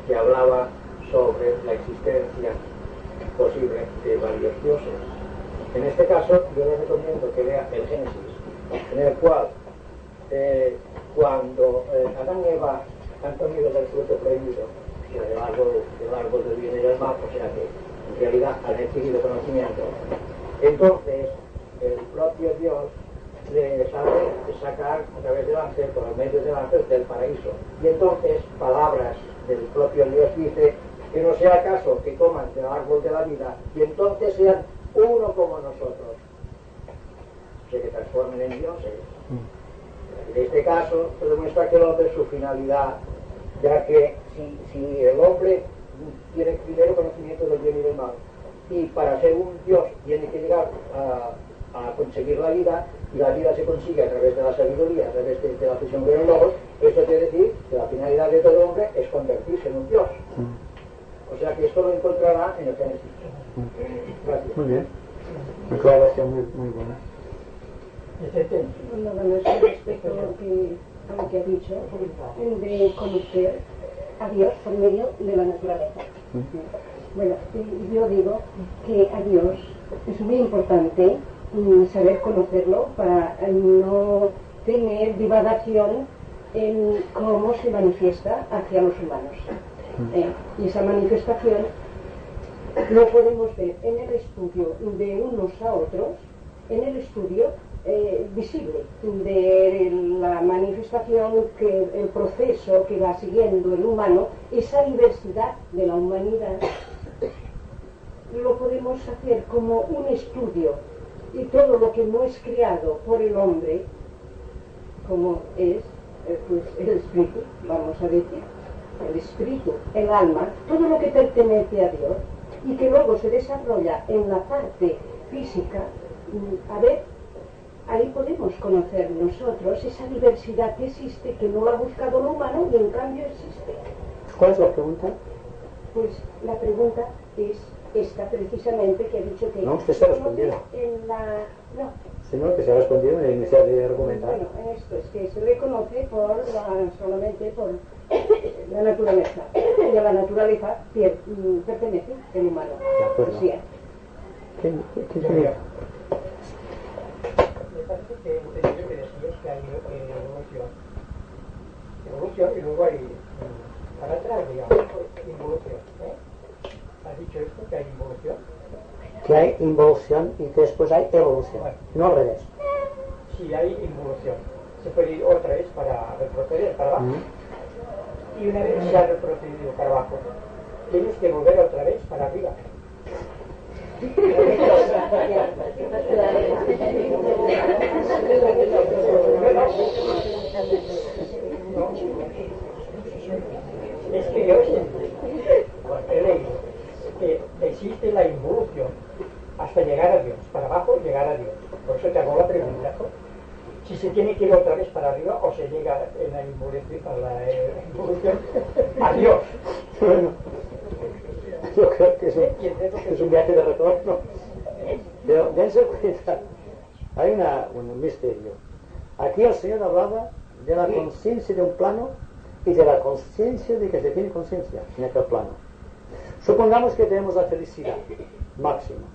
que hablaba sobre la existencia posible de varios dioses. En este caso yo les recomiendo que lea el Génesis, en el cual cuando Adán y Eva han comido del fruto prohibido, del árbol del bien y del mal, o sea que en realidad han adquirido conocimiento, entonces el propio Dios les hace sacar a través del ángel, por el medio del ángel, del paraíso. Y entonces palabras del propio Dios dice que no sea acaso que coman del árbol de la vida y entonces sean uno como nosotros, se que transformen en dioses. En este caso se demuestra que el hombre, su finalidad, ya que si el hombre tiene primero conocimiento del bien y del mal, y para ser un dios tiene que llegar a conseguir la vida, y la vida se consigue a través de la sabiduría, a través de la fusión con el logos, eso quiere decir que la finalidad de todo hombre es convertirse en un dios. O sea que esto lo encontrará en el Génesis. Gracias. Muy bien. Una aclaración muy buena. Bueno, respecto a lo que ha dicho, de conocer a Dios por medio de la naturaleza. Bueno, yo digo que a Dios es muy importante saber conocerlo para no tener divagación en cómo se manifiesta hacia los humanos. Y esa manifestación lo podemos ver en el estudio de unos a otros, en el estudio visible de la manifestación, que el proceso que va siguiendo el humano, esa diversidad de la humanidad, lo podemos hacer como un estudio, y todo lo que no es creado por el hombre, como es pues el espíritu, vamos a decir, el espíritu, el alma, todo lo que pertenece a Dios y que luego se desarrolla en la parte física, a ver, ahí podemos conocer nosotros esa diversidad que existe, que no la ha buscado lo humano y en cambio existe. ¿Cuál es la pregunta? Pues la pregunta es esta precisamente, que ha dicho que... No, usted se ha respondido. En la... No. Si no, que se ha respondido en el inicial de argumentar. Bueno, en esto es que se reconoce solamente por la naturaleza. Y a la naturaleza pertenece el humano. De acuerdo. Sí. ¿Qué sería? Me parece que entendido que decías que hay evolución y luego hay para atrás, digamos, involución. ¿Has dicho esto, que hay involución? Que hay involución y que después hay evolución, no al revés. Si hay involución, se puede ir otra vez para retroceder para abajo. Y una vez se ha retrocedido para abajo, tienes que volver otra vez para arriba. Es que yo he leído que existe la involución hasta llegar a Dios, para abajo llegar a Dios. Por eso te hago la pregunta, ¿no? Si se tiene que ir otra vez para arriba o se llega en la involución a Dios. Bueno, yo creo que es un viaje de retorno. Pero dense cuenta, hay un misterio. Aquí el Señor hablaba de la conciencia de un plano y de la conciencia de que se tiene conciencia en aquel plano. Supongamos que tenemos la felicidad máxima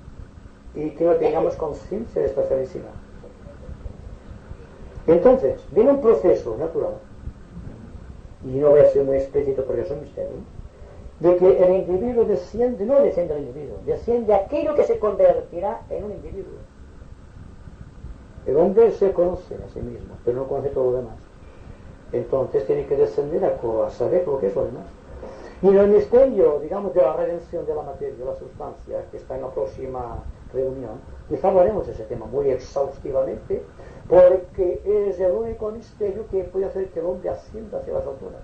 y que no tengamos conciencia de esta felicidad. Entonces, viene un proceso natural, y no voy a ser muy explícito porque es un misterio, de que el individuo desciende, no desciende el individuo, desciende aquello que se convertirá en un individuo. El hombre se conoce a sí mismo, pero no conoce todo lo demás. Entonces tiene que descender a saber lo que es lo demás. Y en el misterio, digamos, de la redención de la materia, de la sustancia, que está en la próxima reunión, quizá hablaremos de ese tema muy exhaustivamente, porque es el único misterio que puede hacer que el hombre ascienda hacia las alturas,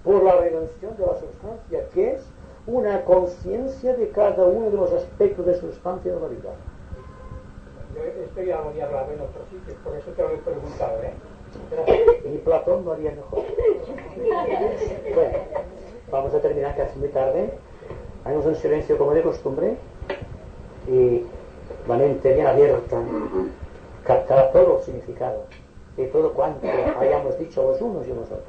por la redención de la sustancia, que es una conciencia de cada uno de los aspectos de sustancia de la vida. Yo estoy ya lo había hablado en otros sitios, por eso te lo he preguntado, Y Platón lo haría mejor. Bueno, vamos a terminar, que hace muy tarde. Haremos un silencio como de costumbre y la mente bien abierta captará todo el significado de todo cuanto hayamos dicho los unos y los otros.